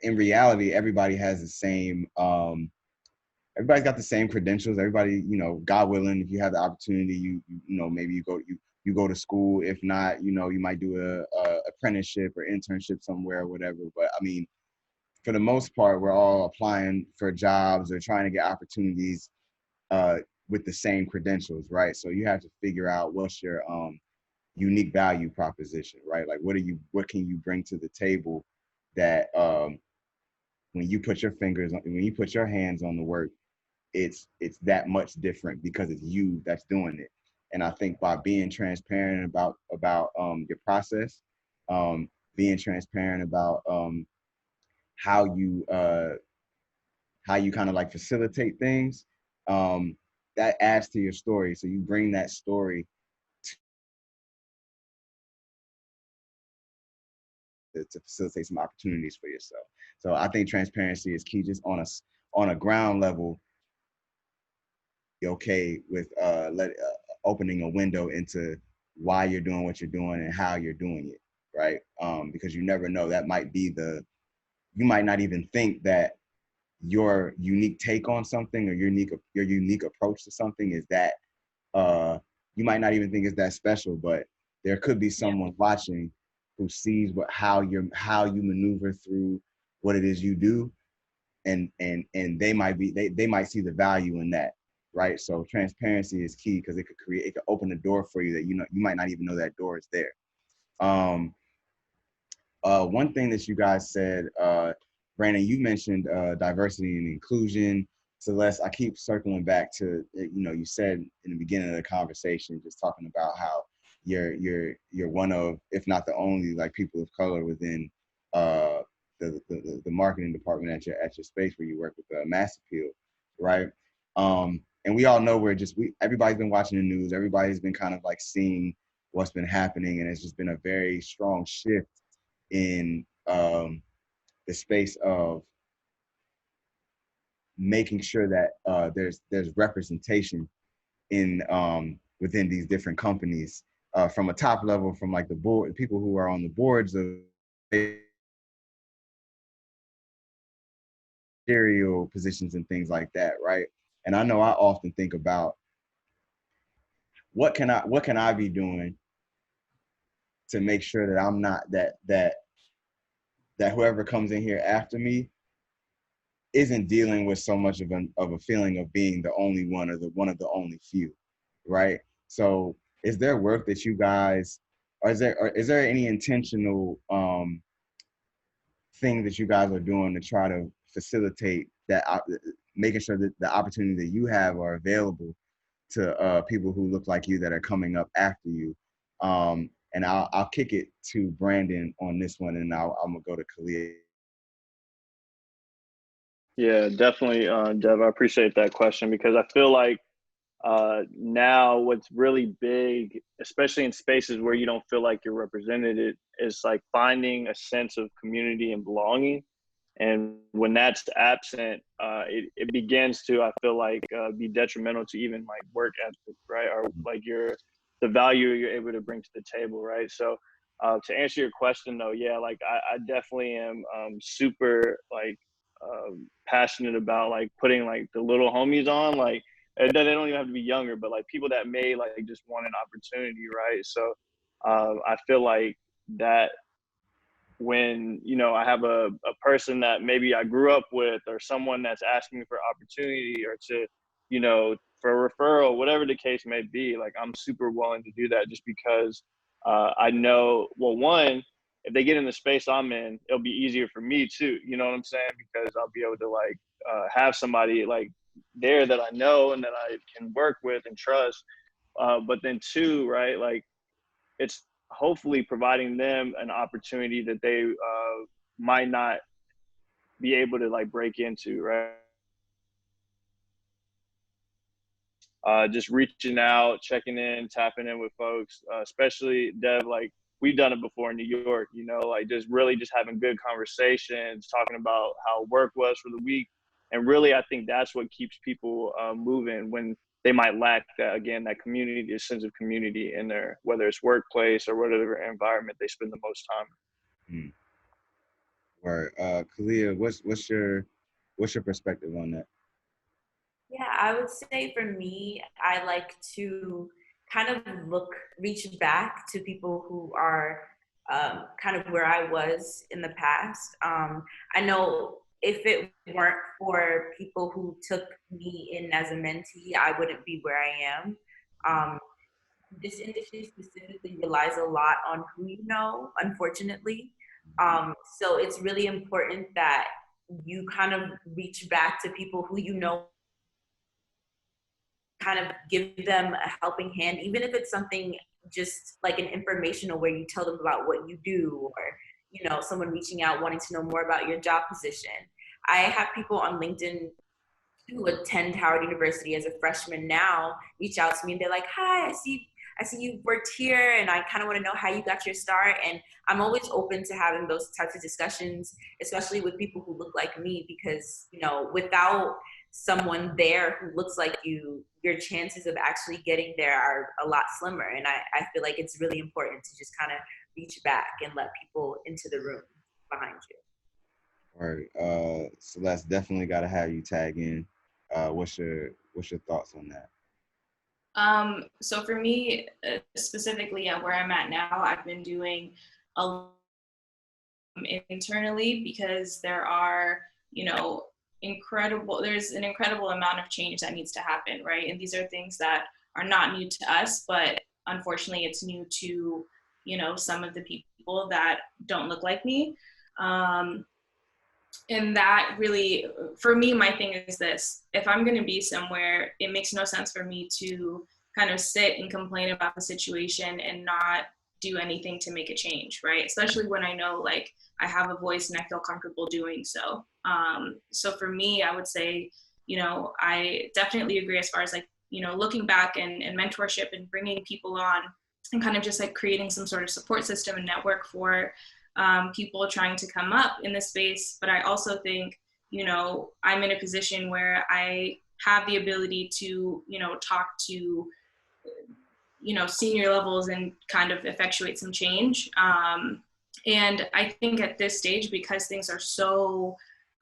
in reality, everybody has the same, everybody's got the same credentials. Everybody, you know, God willing, if you have the opportunity, you know, maybe you go to school. If not, you know, you might do a apprenticeship or internship somewhere or whatever. But I mean, for the most part, we're all applying for jobs or trying to get opportunities uh, with the same credentials, right? So you have to figure out what's your unique value proposition, right? Like, what can you bring to the table that when you put your fingers on, when you put your hands on the work, it's that much different because it's you that's doing it. And I think by being transparent about your process, being transparent about how you kind of like facilitate things, um, that adds to your story. So you bring that story to facilitate some opportunities for yourself. So I think transparency is key, just on a ground level. Okay with opening a window into why you're doing what you're doing and how you're doing it, right? Because you never know, that might be you might not even think that your unique take on something or your unique approach to something is that you might not even think it's that special, but there could be someone watching who sees how you maneuver through what it is you do, and they might see the value in that, right? So transparency is key because it could open a door for you that you might not even know that door is there. um One thing that you guys said, Brandon, you mentioned diversity and inclusion. Celeste, I keep circling back to, you said in the beginning of the conversation, just talking about how you're one of, if not the only, like people of color within uh, the marketing department at your space where you work with Mass Appeal, right? And we all know everybody's been watching the news, everybody's been kind of like seeing what's been happening, and it's just been a very strong shift in the space of making sure that there's representation in within these different companies, from a top level, from like the board, people who are on the boards of material positions and things like that, right? And I know I often think about what can I be doing to make sure that I'm not that whoever comes in here after me isn't dealing with so much of a feeling of being the only one or the one of the only few, right? So is there work that you guys, or is there any intentional thing that you guys are doing to try to facilitate that, making sure that the opportunity that you have are available to people who look like you that are coming up after you? And I'll kick it to Brandon on this one, and I'm gonna go to Khalid. Yeah, definitely, Dev. I appreciate that question because I feel like now what's really big, especially in spaces where you don't feel like you're represented, is like finding a sense of community and belonging. And when that's absent, it begins to, I feel like, be detrimental to even like work ethic, right? Or like the value you're able to bring to the table, right? So to answer your question though, yeah, like I definitely am super like passionate about like putting like the little homies on, like they don't even have to be younger, but like people that may like just want an opportunity, right? So I feel like that when I have a person that maybe I grew up with or someone that's asking me for opportunity or to for a referral, whatever the case may be, like I'm super willing to do that just because I know, well, one, if they get in the space I'm in, it'll be easier for me too, you know what I'm saying, because I'll be able to like have somebody like there that I know and that I can work with and trust. But then two, right, like it's hopefully providing them an opportunity that they might not be able to like break into, right? Just reaching out, checking in, tapping in with folks, especially Dev, like we've done it before in New York, you know, like just really just having good conversations, talking about how work was for the week. And really, I think that's what keeps people moving when they might lack that, again, that community, a sense of community in their, whether it's workplace or whatever environment they spend the most time. Hmm. Right. Kalia, what's your perspective on that? Yeah, I would say for me, I like to kind of reach back to people who are kind of where I was in the past. I know if it weren't for people who took me in as a mentee, I wouldn't be where I am. Um, this industry specifically relies a lot on who you know, unfortunately. So it's really important that you kind of reach back to people who you know, kind of give them a helping hand, even if it's something just like an informational where you tell them about what you do, or you know, someone reaching out wanting to know more about your job position. I have people on LinkedIn who attend Howard University as a freshman now reach out to me and they're like, hi, I see you worked here and I kind of want to know how you got your start. And I'm always open to having those types of discussions, especially with people who look like me, because, you know, without someone there who looks like you, your chances of actually getting there are a lot slimmer. And I feel like it's really important to just kind of reach back and let people into the room behind you. All right. Celeste, definitely got to have you tag in. What's your thoughts on that? So for me, specifically at where I'm at now, I've been doing a lot internally because there are, you know, there's an incredible amount of change that needs to happen, right? And these are things that are not new to us, but unfortunately it's new to, you know, some of the people that don't look like me. And that really, for me, my thing is this: if I'm going to be somewhere, it makes no sense for me to kind of sit and complain about the situation and not do anything to make a change, right? Especially when I know like I have a voice and I feel comfortable doing so. So for me, I would say, you know, I definitely agree as far as like, you know, looking back and mentorship and bringing people on and kind of just like creating some sort of support system and network for people trying to come up in this space. But I also think, you know, I'm in a position where I have the ability to, you know, talk to, you know, senior levels and kind of effectuate some change. And I think at this stage, because things are so,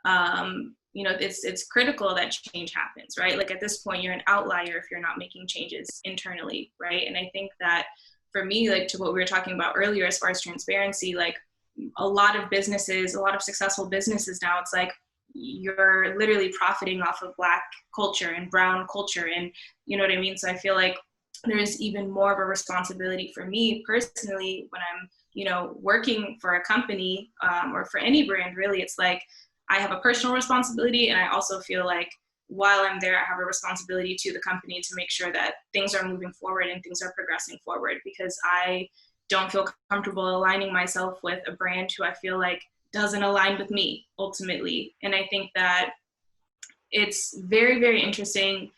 you know, it's critical that change happens, right? Like at this point, you're an outlier if you're not making changes internally, right? And I think that for me, like to what we were talking about earlier, as far as transparency, like a lot of businesses, a lot of successful businesses now, it's like you're literally profiting off of Black culture and brown culture, and you know what I mean? So I feel like there's even more of a responsibility for me personally when I'm, you know, working for a company or for any brand, really. It's like I have a personal responsibility, and I also feel like while I'm there, I have a responsibility to the company to make sure that things are moving forward and things are progressing forward, because I don't feel comfortable aligning myself with a brand who I feel like doesn't align with me ultimately. And I think that it's very, very interesting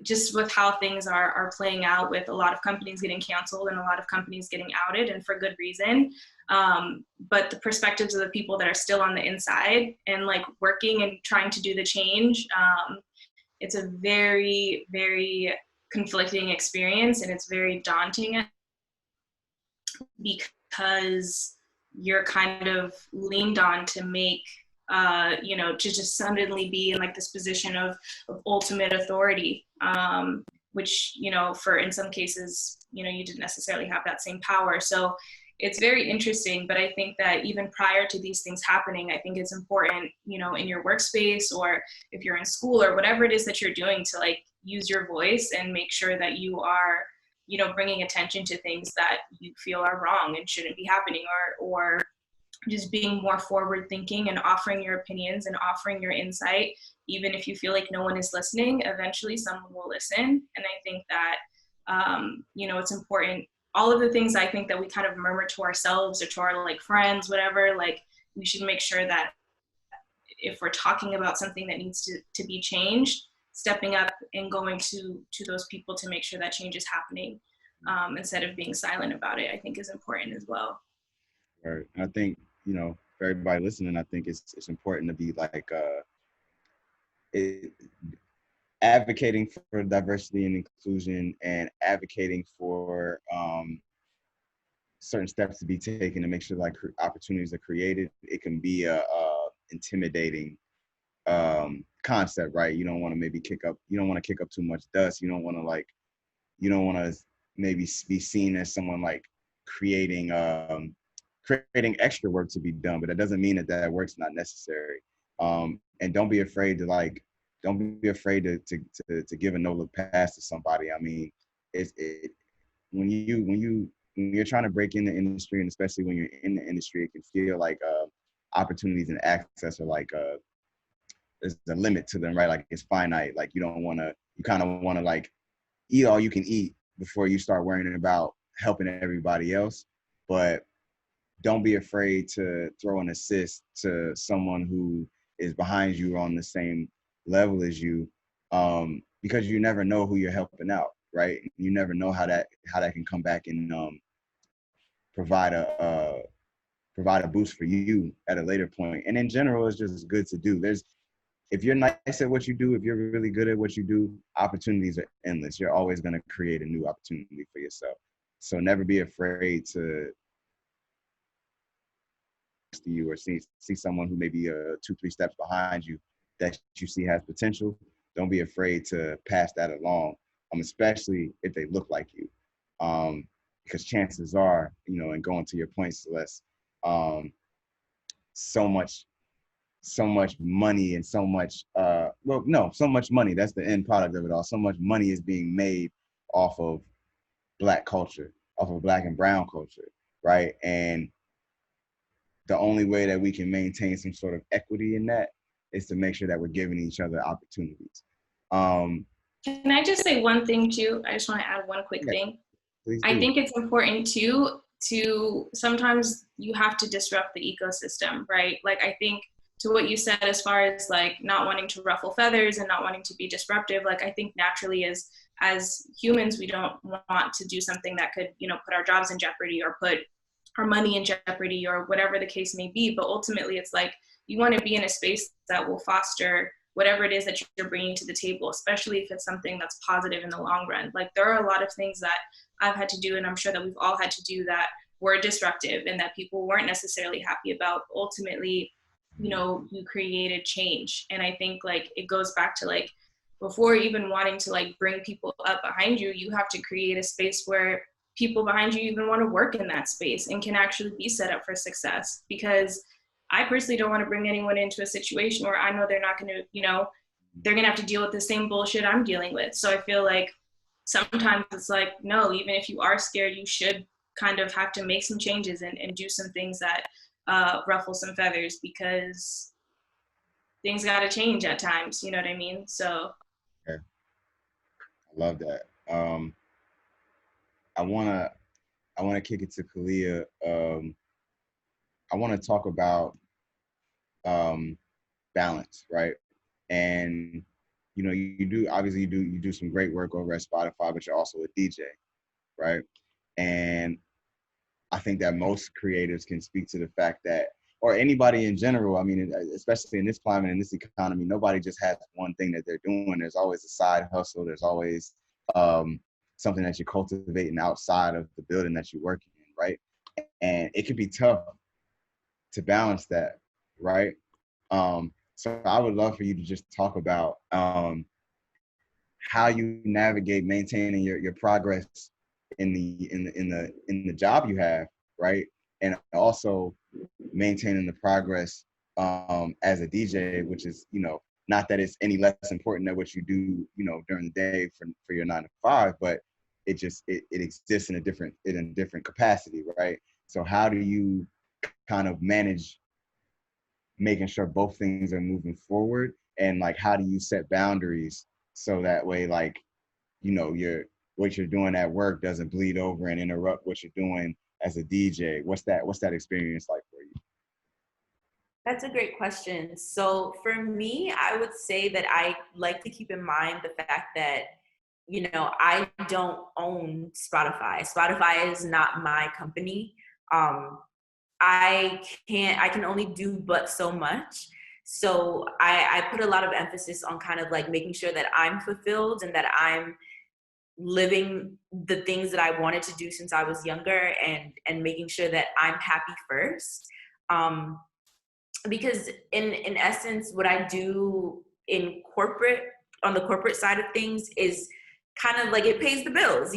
just with how things are playing out, with a lot of companies getting canceled and a lot of companies getting outed, and for good reason. But the perspectives of the people that are still on the inside and like working and trying to do the change, it's a very, very conflicting experience, and it's very daunting because you're kind of leaned on to make you know, to just suddenly be in like this position of ultimate authority, which, you know, for in some cases, you know, you didn't necessarily have that same power. So it's very interesting, but I think that even prior to these things happening, I think it's important, you know, in your workspace or if you're in school or whatever it is that you're doing, to like use your voice and make sure that you are, you know, bringing attention to things that you feel are wrong and shouldn't be happening, or just being more forward thinking and offering your opinions and offering your insight. Even if you feel like no one is listening, eventually someone will listen. And I think that, you know, it's important. All of the things I think that we kind of murmur to ourselves or to our like friends, whatever, like we should make sure that if we're talking about something that needs to be changed, stepping up and going to those people to make sure that change is happening. instead of being silent about it, I think is important as well. Right. I think, for everybody listening, I think it's important to be like it, advocating for diversity and inclusion, and advocating for certain steps to be taken to make sure like opportunities are created. It can be a intimidating concept, right? You don't want to maybe you don't want to kick up too much dust. You don't want to maybe be seen as someone like creating creating extra work to be done, but that doesn't mean that that work's not necessary. And don't be afraid to give a no look pass to somebody. I mean, when you're trying to break in the industry, and especially when you're in the industry, it can feel like opportunities and access are like there's a limit to them, right? Like it's finite. Like you kind of want to like eat all you can eat before you start worrying about helping everybody else. But don't be afraid to throw an assist to someone who is behind you or on the same level as you, because you never know who you're helping out, right? You never know how that can come back and provide a boost for you at a later point. And in general, it's just good to do. If you're nice at what you do, if you're really good at what you do, opportunities are endless. You're always going to create a new opportunity for yourself. So never be afraid to you or see someone who may be 2-3 steps behind you that you see has potential. Don't be afraid to pass that along, especially if they look like you, because chances are, and going to your point, Celeste, so much money and so much so much money, that's the end product of it all. So much money is being made off of Black culture, off of Black and brown culture, right? And the only way that we can maintain some sort of equity in that is to make sure that we're giving each other opportunities. Can I just say one thing too? I just want to add one quick thing. I think it's important too to sometimes you have to disrupt the ecosystem, right? Like I think to what you said as far as like not wanting to ruffle feathers and not wanting to be disruptive, like I think naturally as humans, we don't want to do something that could, put our jobs in jeopardy or put our money in jeopardy or whatever the case may be. But ultimately it's like you want to be in a space that will foster whatever it is that you're bringing to the table, especially if it's something that's positive in the long run. Like there are a lot of things that I've had to do, and I'm sure that we've all had to do, that were disruptive and that people weren't necessarily happy about. Ultimately, you created change. And I think like it goes back to like before even wanting to like bring people up behind you, you have to create a space where people behind you even want to work in that space and can actually be set up for success. Because I personally don't want to bring anyone into a situation where I know they're not going to, they're going to have to deal with the same bullshit I'm dealing with. So I feel like sometimes it's like, no, even if you are scared, you should kind of have to make some changes and do some things that ruffle some feathers, because things got to change at times. You know what I mean? So. Yeah. I love that. I wanna kick it to Kalia. I want to talk about balance, right? And you do some great work over at Spotify, but you're also a DJ, right? And I think that most creatives can speak to the fact that, or anybody in general, I mean, especially in this climate, in this economy, nobody just has one thing that they're doing. There's always a side hustle. There's always something that you're cultivating outside of the building that you're working in, right? And it can be tough to balance that, right? So I would love for you to just talk about how you navigate maintaining your progress in the job you have, right? And also maintaining the progress as a DJ, which is, not that it's any less important than what you do, during the day for your 9 to 5, but it exists in a different capacity, right? So how do you kind of manage making sure both things are moving forward, and like how do you set boundaries so that way, like, what you're doing at work doesn't bleed over and interrupt what you're doing as a DJ? What's that experience like for you? That's a great question. So for me, I would say that I like to keep in mind the fact that I don't own Spotify. Spotify is not my company. I can only do but so much. So I put a lot of emphasis on kind of like making sure that I'm fulfilled and that I'm living the things that I wanted to do since I was younger, and making sure that I'm happy first. Because in essence, what I do in corporate, on the corporate side of things, is kind of like it pays the bills,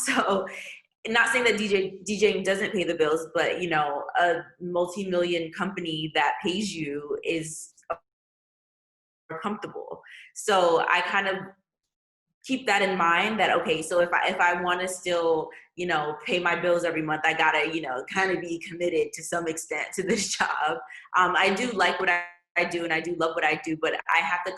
So not saying that DJing doesn't pay the bills, but a multi-million company that pays you is more comfortable. So I kind of keep that in mind, that okay, so if I want to still pay my bills every month, I gotta kind of be committed to some extent to this job. I do like what I do, and I do love what I do, but I have to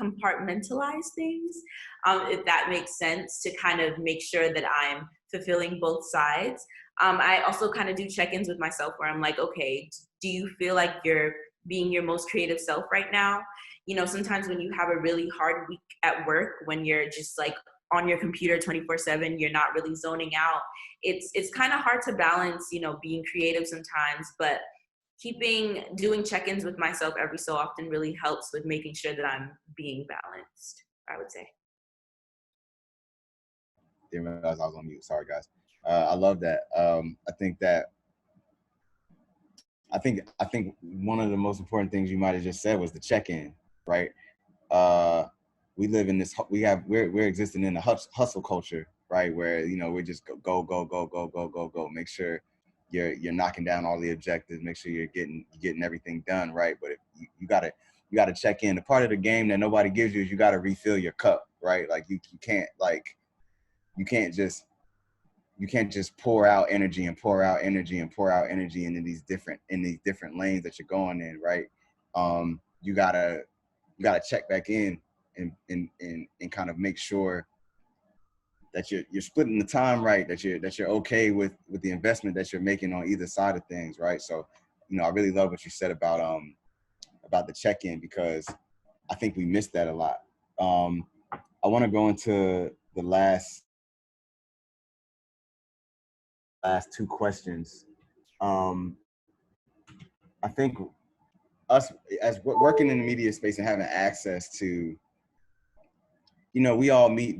compartmentalize things, if that makes sense, to kind of make sure that I'm fulfilling both sides. I also kind of do check-ins with myself where I'm like, okay, do you feel like you're being your most creative self right now? Sometimes when you have a really hard week at work, when you're just like on your computer 24/7, you're not really zoning out. It's kind of hard to balance, being creative sometimes, but doing check-ins with myself every so often really helps with making sure that I'm being balanced, I would say. Didn't realize I was on mute. Sorry, guys. I love that. I think one of the most important things you might have just said was the check-in, right? Uh, we live in this. We're existing in a hustle culture, right? Where we just go, go, go, go, go, go, go. Make sure you're knocking down all the objectives. Make sure you're getting everything done, right? But you gotta check in. The part of the game that nobody gives you is you gotta refill your cup, right? Like you can't just pour out energy and pour out energy and pour out energy into these different lanes that you're going in, right? You gotta check back in and kind of make sure that you're splitting the time right, that you're okay with the investment that you're making on either side of things, right? So, I really love what you said about the check-in, because I think we missed that a lot. I want to go into the last two questions. I think us as working in the media space and having access to, we all meet.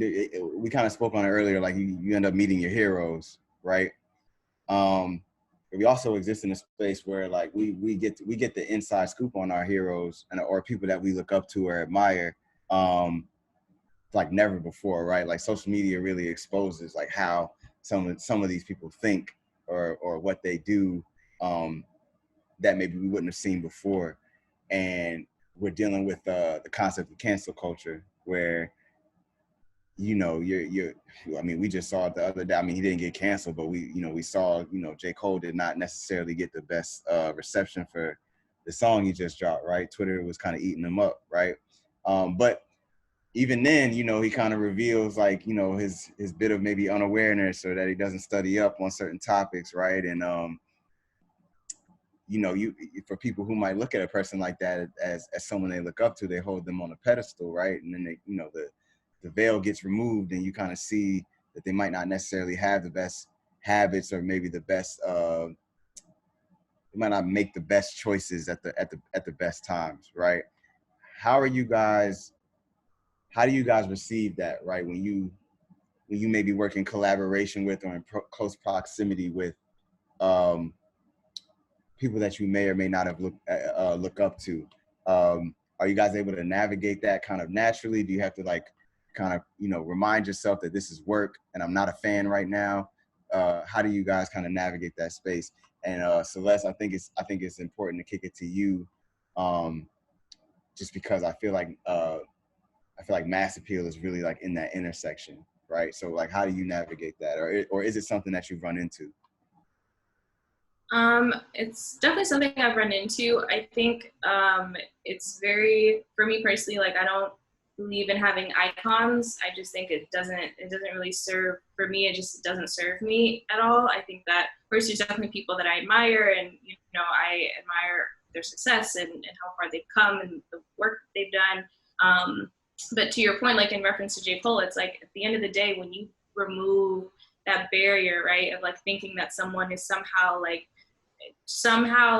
We kind of spoke on it earlier. Like you end up meeting your heroes, right? But we also exist in a space where like we get the inside scoop on our heroes or people that we look up to or admire, like never before, right? Like social media really exposes like how some of these people think or what they do, that maybe we wouldn't have seen before. And we're dealing with the concept of cancel culture, where you're I mean, we just saw it the other day. I mean, he didn't get canceled, but we saw, J. Cole did not necessarily get the best reception for the song he just dropped, right? Twitter was kind of eating him up, right? But even then, he kind of reveals like, his bit of maybe unawareness, or that he doesn't study up on certain topics, right? And for people who might look at a person like that as someone they look up to, they hold them on a pedestal, right? And then they, the veil gets removed, and you kind of see that they might not necessarily have the best habits, or maybe the best they might not make the best choices at the best times, right? How do you guys receive that, right? When you maybe work in collaboration with, or in close proximity with people that you may or may not have look up to. Are you guys able to navigate that kind of naturally? Do you have to like kind of remind yourself that this is work and I'm not a fan right now? How do you guys kind of navigate that space? And Celeste, I think it's important to kick it to you, just because I feel like mass appeal is really like in that intersection, right? So like, how do you navigate that, or is it something that you've run into? It's definitely something I've run into. I think it's very, for me personally, like I don't believe in having icons. I just think it doesn't really serve, for me, it just doesn't serve me at all. I think that first, there's definitely people that I admire, and I admire their success and how far they've come and the work that they've done. But to your point, like in reference to J. Cole, it's like at the end of the day, when you remove that barrier, right, of like thinking that someone is somehow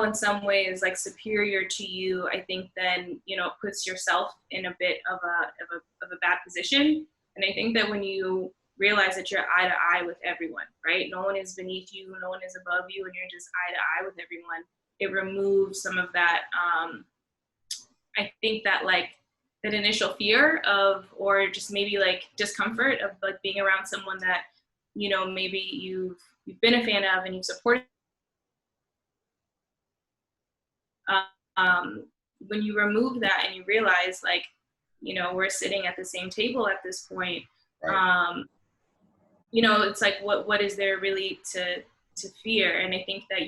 in some way is like superior to you, I think then, you know, it puts yourself in a bit of a bad position. And I think that when you realize that you're eye to eye with everyone, right? No one is beneath you, no one is above you, and you're just eye to eye with everyone. It removes some of that, I think that like that initial fear of, or just maybe like discomfort of like being around someone that, you know, maybe you've been a fan of and you've supported. When you remove that and you realize like, you know, we're sitting at the same table at this point, Right. you know, it's like, what is there really to fear? And I think that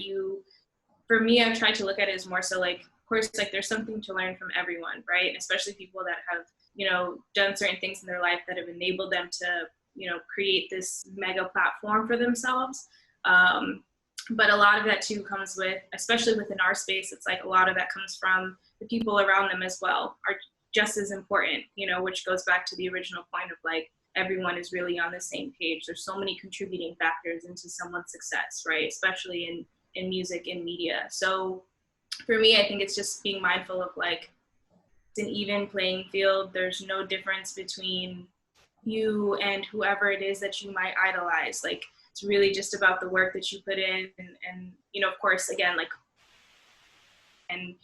for me, I've tried to look at it as more so like, of course, like there's something to learn from everyone, right? And especially people that have, you know, done certain things in their life that have enabled them to, you know, create this mega platform for themselves. But a lot of that too comes with, especially within our space, it's like a lot of that comes from the people around them as well, are just as important, you know, which goes back to the original point of like, everyone is really on the same page. There's so many contributing factors into someone's success, right? Especially in music and media. So for me, I think it's just being mindful of like, it's an even playing field. There's no difference between you and whoever it is that you might idolize. Like, it's really just about the work that you put in, and you know, of course, again, like, and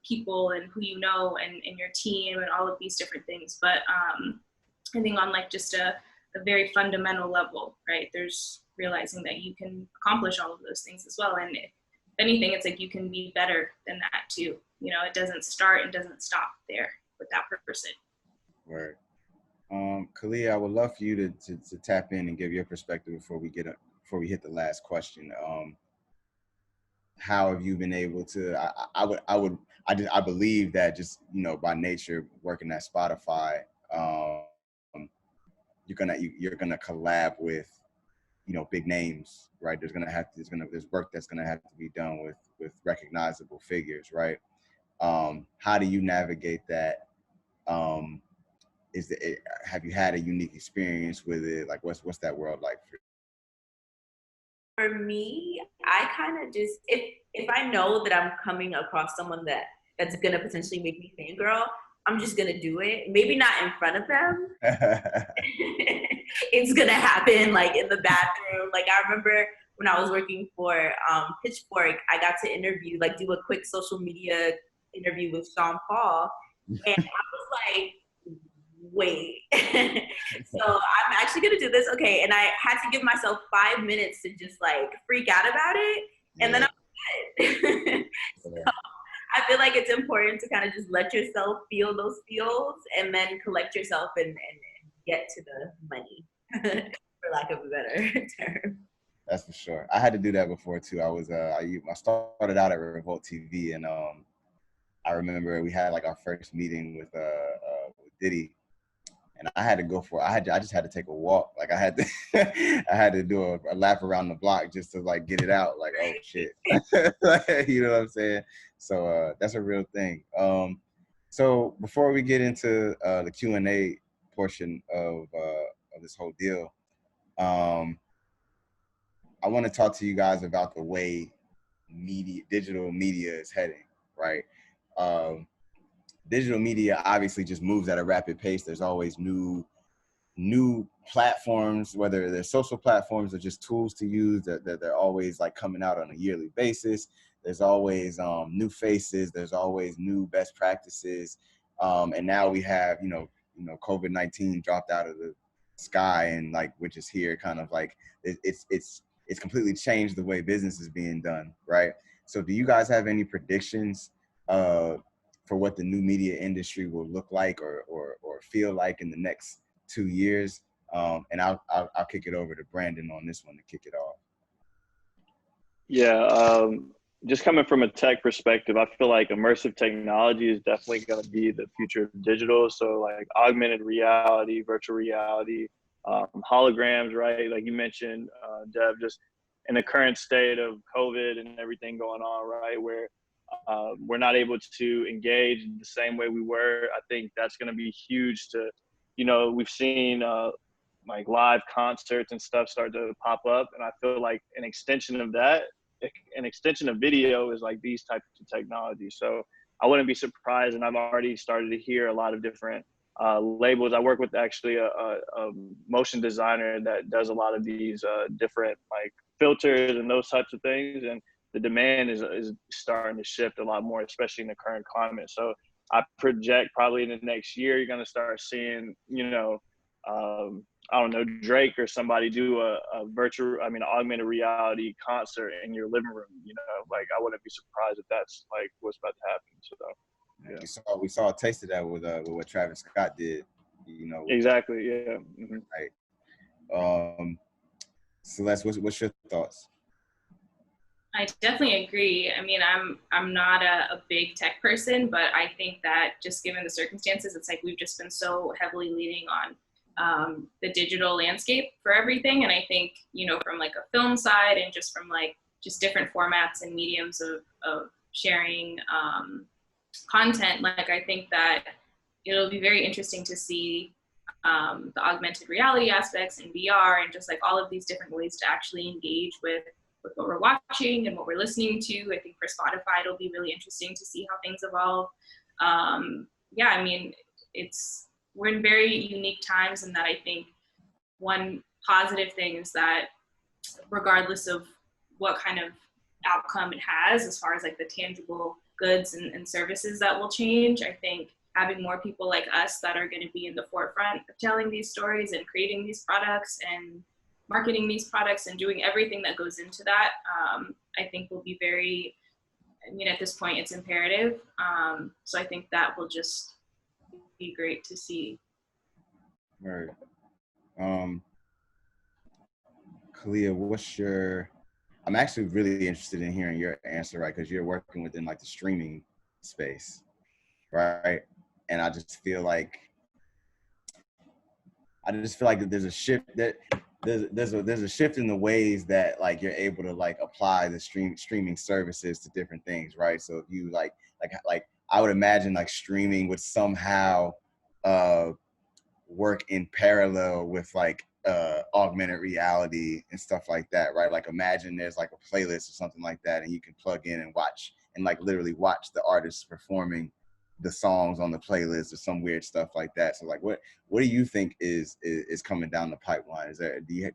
people and who you know, and your team and all of these different things. But I think on like just a very fundamental level, right? There's realizing that you can accomplish all of those things as well. And if anything, it's like you can be better than that too. You know, it doesn't start and doesn't stop there with that person. Right. Kalia, I would love for you to tap in and give your perspective before we hit the last question. How have you been able to? I believe that just, you know, by nature working at Spotify, you're gonna collab with, you know, big names, right? There's work that's gonna have to be done with recognizable figures, right? How do you navigate that? Have you had a unique experience with it? Like, what's that world like for you? For me, I kind of just, if I know that I'm coming across someone that's gonna potentially make me fangirl, I'm just gonna do it. Maybe not in front of them. It's gonna happen like in the bathroom. Like I remember when I was working for Pitchfork, I got to do a quick social media interview with Sean Paul, and I was like, wait. So I'm actually gonna do this. Okay. And I had to give myself 5 minutes to just like freak out about it. And then I'm good. So I feel like it's important to kind of just let yourself feel those feels and then collect yourself and get to the money, for lack of a better term. That's for sure. I had to do that before too. I started out at Revolt TV, and I remember we had like our first meeting with Diddy, and I had to go for it. I just had to take a walk. Like I had to I had to do a lap around the block just to like get it out. Like, oh shit, you know what I'm saying? So that's a real thing. So before we get into the Q&A portion of this whole deal, I want to talk to you guys about the way digital media is heading, right? Digital media obviously just moves at a rapid pace. There's always new platforms, whether they're social platforms or just tools to use, that they're always like coming out on a yearly basis. There's always new faces. There's always new best practices. And now we have, COVID-19 dropped out of the sky, and like, which is here, kind of like it's completely changed the way business is being done, right? So do you guys have any predictions for what the new media industry will look like or feel like in the next 2 years? And I'll kick it over to Brandon on this one to kick it off. Yeah, just coming from a tech perspective, I feel like immersive technology is definitely going to be the future of digital. So like augmented reality, virtual reality, holograms, right? Like you mentioned, Dev, just in the current state of COVID and everything going on, right? Where we're not able to engage the same way we were. I think that's going to be huge to, we've seen like live concerts and stuff start to pop up. And I feel like an extension of that, an extension of video is like these types of technologies. So I wouldn't be surprised. And I've already started to hear a lot of different labels. I work with actually a motion designer that does a lot of these different like filters and those types of things. And the demand is starting to shift a lot more, especially in the current climate. So I project probably in the next year, you're going to start seeing, I don't know, Drake or somebody do a augmented reality concert in your living room. Like I wouldn't be surprised if that's like what's about to happen. So yeah, we saw a taste of that with what Travis Scott did. Exactly. Yeah. Mm-hmm. Right. Celeste, what's your thoughts? I definitely agree. I mean, I'm not a big tech person, but I think that just given the circumstances, it's like we've just been so heavily leaning on the digital landscape for everything. And I think, from like a film side and just from like just different formats and mediums of sharing content, like I think that it'll be very interesting to see the augmented reality aspects and VR and just like all of these different ways to actually engage with what we're watching and what we're listening to. I think for Spotify, it'll be really interesting to see how things evolve. Yeah, I mean, we're in very unique times, and that I think one positive thing is that regardless of what kind of outcome it has, as far as like the tangible goods and services that will change, I think having more people like us that are going to be in the forefront of telling these stories and creating these products and marketing these products and doing everything that goes into that, I think will be very, at this point it's imperative. So I think that will just be great to see. Right. Kalia, I'm actually really interested in hearing your answer, right? Because you're working within like the streaming space, right? And I just feel like there's a shift that there's a shift in the ways that like you're able to like apply the streaming services to different things, right? So if you like I would imagine like streaming would somehow work in parallel with like augmented reality and stuff like that, right? Like imagine there's like a playlist or something like that, and you can plug in and watch and like literally watch the artists performing the songs on the playlist or some weird stuff like that. So like what do you think is coming down the pipeline? Is there do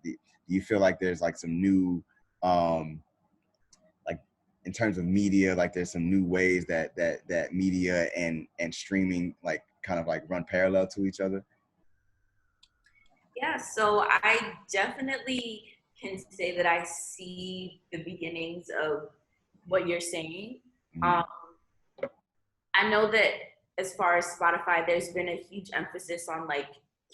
you feel like there's like some new like in terms of media, like there's some new ways that media and streaming like kind of like run parallel to each other? Yeah, so I definitely can say that I see the beginnings of what you're saying. Mm-hmm. I know that as far as Spotify, there's been a huge emphasis on like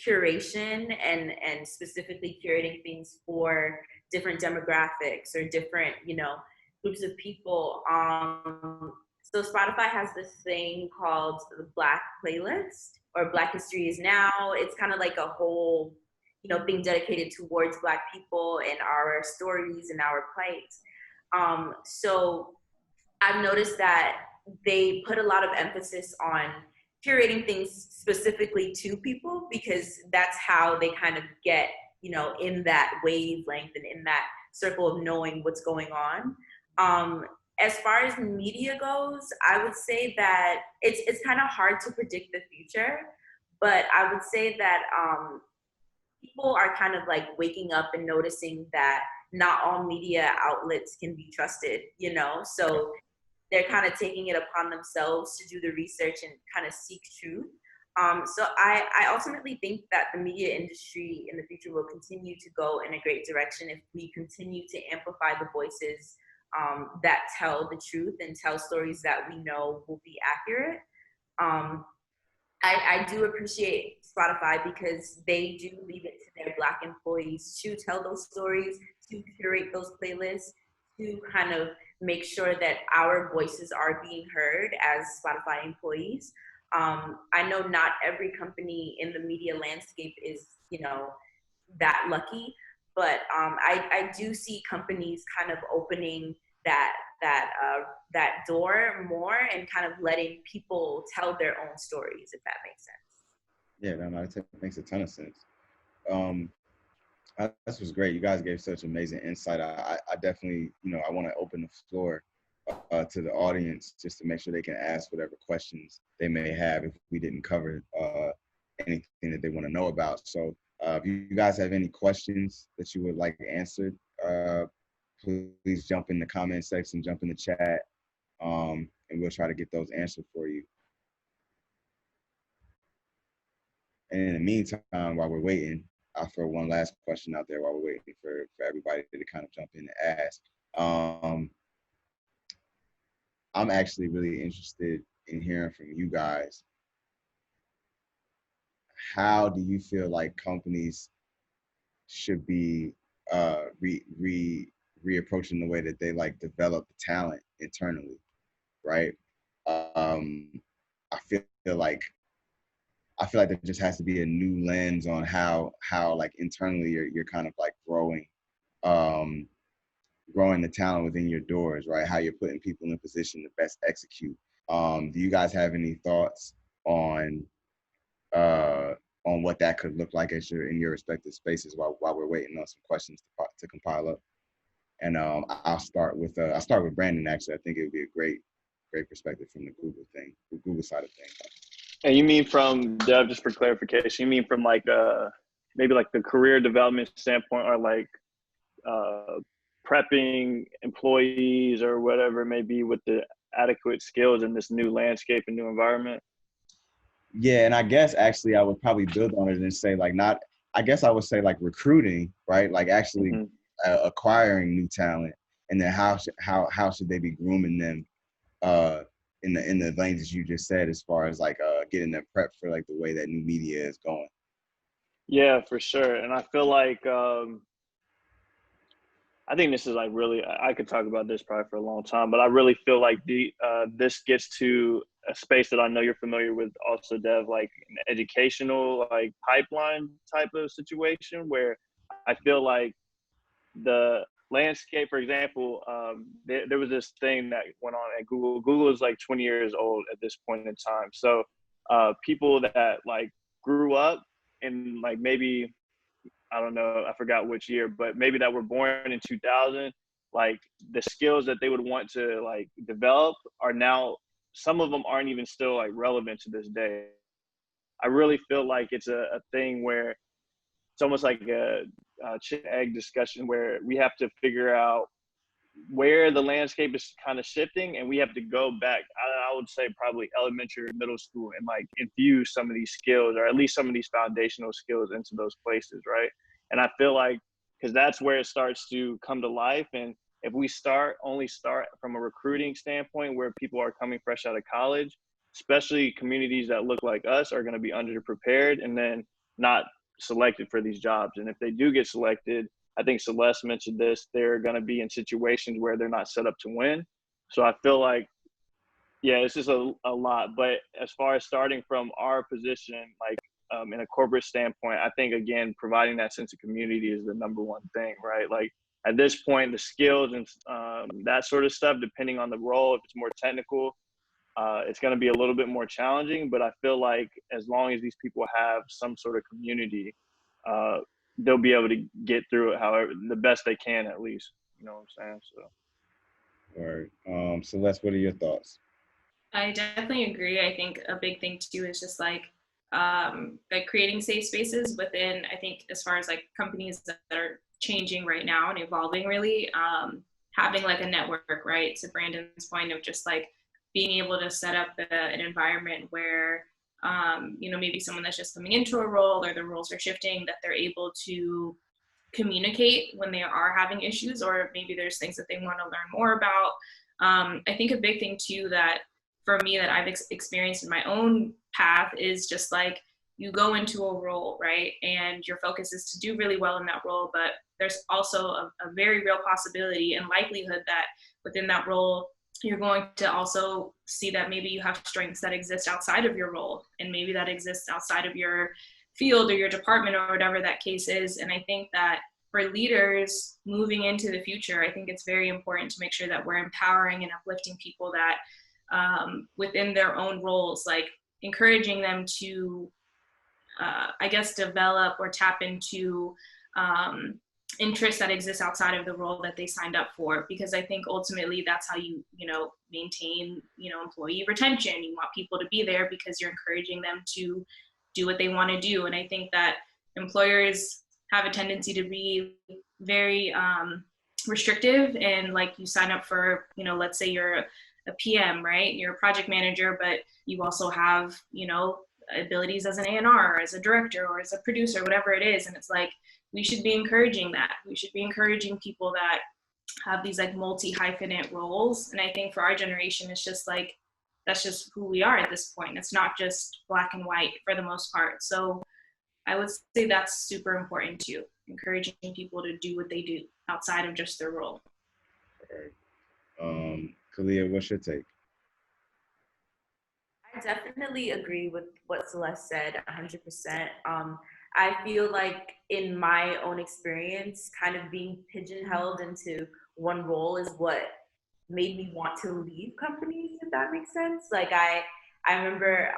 curation and specifically curating things for different demographics or different, groups of people. So Spotify has this thing called the Black Playlist or Black History is Now. It's kind of like a whole, thing dedicated towards Black people and our stories and our plight. So I've noticed that they put a lot of emphasis on curating things specifically to people because that's how they kind of get, in that wavelength and in that circle of knowing what's going on. As far as media goes, I would say that it's kind of hard to predict the future, but I would say that people are kind of like waking up and noticing that not all media outlets can be trusted, so they're kind of taking it upon themselves to do the research and kind of seek truth. So I ultimately think that the media industry in the future will continue to go in a great direction if we continue to amplify the voices that tell the truth and tell stories that we know will be accurate. I do appreciate Spotify because they do leave it to their Black employees to tell those stories, to curate those playlists, to kind of make sure that our voices are being heard as Spotify employees. I know not every company in the media landscape is, that lucky, but I do see companies kind of opening that that door more and kind of letting people tell their own stories, if that makes sense. Yeah, that makes a ton of sense. This was great. You guys gave such amazing insight. I definitely, I want to open the floor to the audience just to make sure they can ask whatever questions they may have if we didn't cover anything that they want to know about. So if you guys have any questions that you would like answered, please jump in the comment section, jump in the chat, and we'll try to get those answered for you. And in the meantime, while we're waiting, I'll throw one last question out there while we're waiting for everybody to kind of jump in and ask. I'm actually really interested in hearing from you guys. How do you feel like companies should be reapproaching the way that they like develop talent internally, right? I feel like there just has to be a new lens on how like internally you're kind of like growing the talent within your doors, right? How you're putting people in a position to best execute. Do you guys have any thoughts on what that could look like in your respective spaces while we're waiting on some questions to compile up? And I'll start with Brandon. Actually, I think it would be a great perspective from the Google side of things. And you mean from Dev, just for clarification, you mean from like maybe like the career development standpoint, or like prepping employees or whatever it may be with the adequate skills in this new landscape and new environment? Yeah, and I guess actually I would probably build on it and say like I would say like recruiting, right? Like actually acquiring new talent, and then how should they be grooming them in the lanes that you just said, as far as like getting them prepped for like the way that new media is going. Yeah, for sure. And I feel like I think this is like really, I could talk about this probably for a long time, but I really feel like this gets to a space that I know you're familiar with also, Dev, like an educational like pipeline type of situation, where I feel like the landscape, for example, there was this thing that went on at Google. Google is like 20 years old at this point in time. So people that like grew up in like maybe, I don't know, I forgot which year, but maybe that were born in 2000, like the skills that they would want to like develop are now, some of them aren't even still like relevant to this day. I really feel like it's a thing where it's almost like a chicken egg discussion, where we have to figure out where the landscape is kind of shifting, and we have to go back, I would say probably elementary or middle school, and like infuse some of these skills, or at least some of these foundational skills, into those places, right? And I feel like, because that's where it starts to come to life. And if we only start from a recruiting standpoint, where people are coming fresh out of college, especially communities that look like us, are going to be underprepared and then not selected for these jobs. And if they do get selected, I think Celeste mentioned this, they're going to be in situations where they're not set up to win. So I feel like, yeah, it's just a lot. But as far as starting from our position, like in a corporate standpoint, I think, again, providing that sense of community is the number one thing, right? Like at this point, the skills and that sort of stuff, depending on the role, if it's more technical, it's going to be a little bit more challenging. But I feel like as long as these people have some sort of community, they'll be able to get through it however the best they can, at least. You know what I'm saying? So. All right. Celeste, what are your thoughts? I definitely agree. I think a big thing too is just like creating safe spaces within, I think, as far as like companies that are changing right now and evolving, really having like a network, right? To Brandon's point of just like being able to set up an environment where maybe someone that's just coming into a role, or the roles are shifting, that they're able to communicate when they are having issues, or maybe there's things that they want to learn more about. I think a big thing too that for me that I've experienced in my own path is just like, you go into a role, right? And your focus is to do really well in that role, but there's also a very real possibility and likelihood that within that role, you're going to also see that maybe you have strengths that exist outside of your role, and maybe that exists outside of your field or your department or whatever that case is. And I think that for leaders moving into the future, I think it's very important to make sure that we're empowering and uplifting people that within their own roles, like encouraging them to, I guess, develop or tap into interests that exist outside of the role that they signed up for. Because I think ultimately that's how you maintain, employee retention. You want people to be there because you're encouraging them to do what they want to do. And I think that employers have a tendency to be very restrictive, and like you sign up for, let's say you're a PM, right? You're a project manager, but you also have, abilities as an A&R, or as a director, or as a producer, whatever it is. And it's like, we should be encouraging that. We should be encouraging people that have these like multi-hyphenate roles. And I think for our generation, it's just like, that's just who we are at this point. It's not just black and white for the most part. So I would say that's super important too, encouraging people to do what they do outside of just their role. All right. Kalia, what's your take? I definitely agree with what Celeste said 100%. I feel like in my own experience, kind of being pigeonholed into one role is what made me want to leave companies, if that makes sense. Like I remember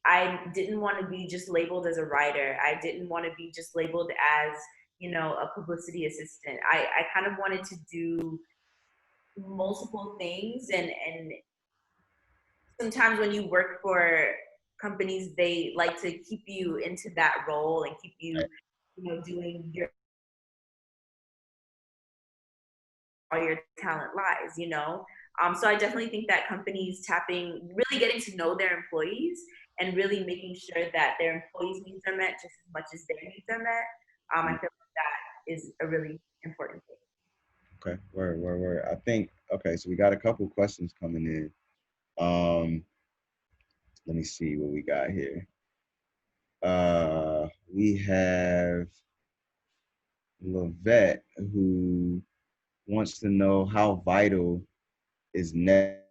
I didn't want to be just labeled as a writer. I didn't want to be just labeled as, a publicity assistant. I kind of wanted to do multiple things, and sometimes when you work for companies, they like to keep you into that role and keep you, doing all your talent lies, So I definitely think that companies really getting to know their employees and really making sure that their employees' needs are met just as much as their needs are met. I feel like that is a really important thing. Okay, word. I think, okay, so we got a couple questions coming in. Let me see what we got here. We have Lavette, who wants to know how vital is net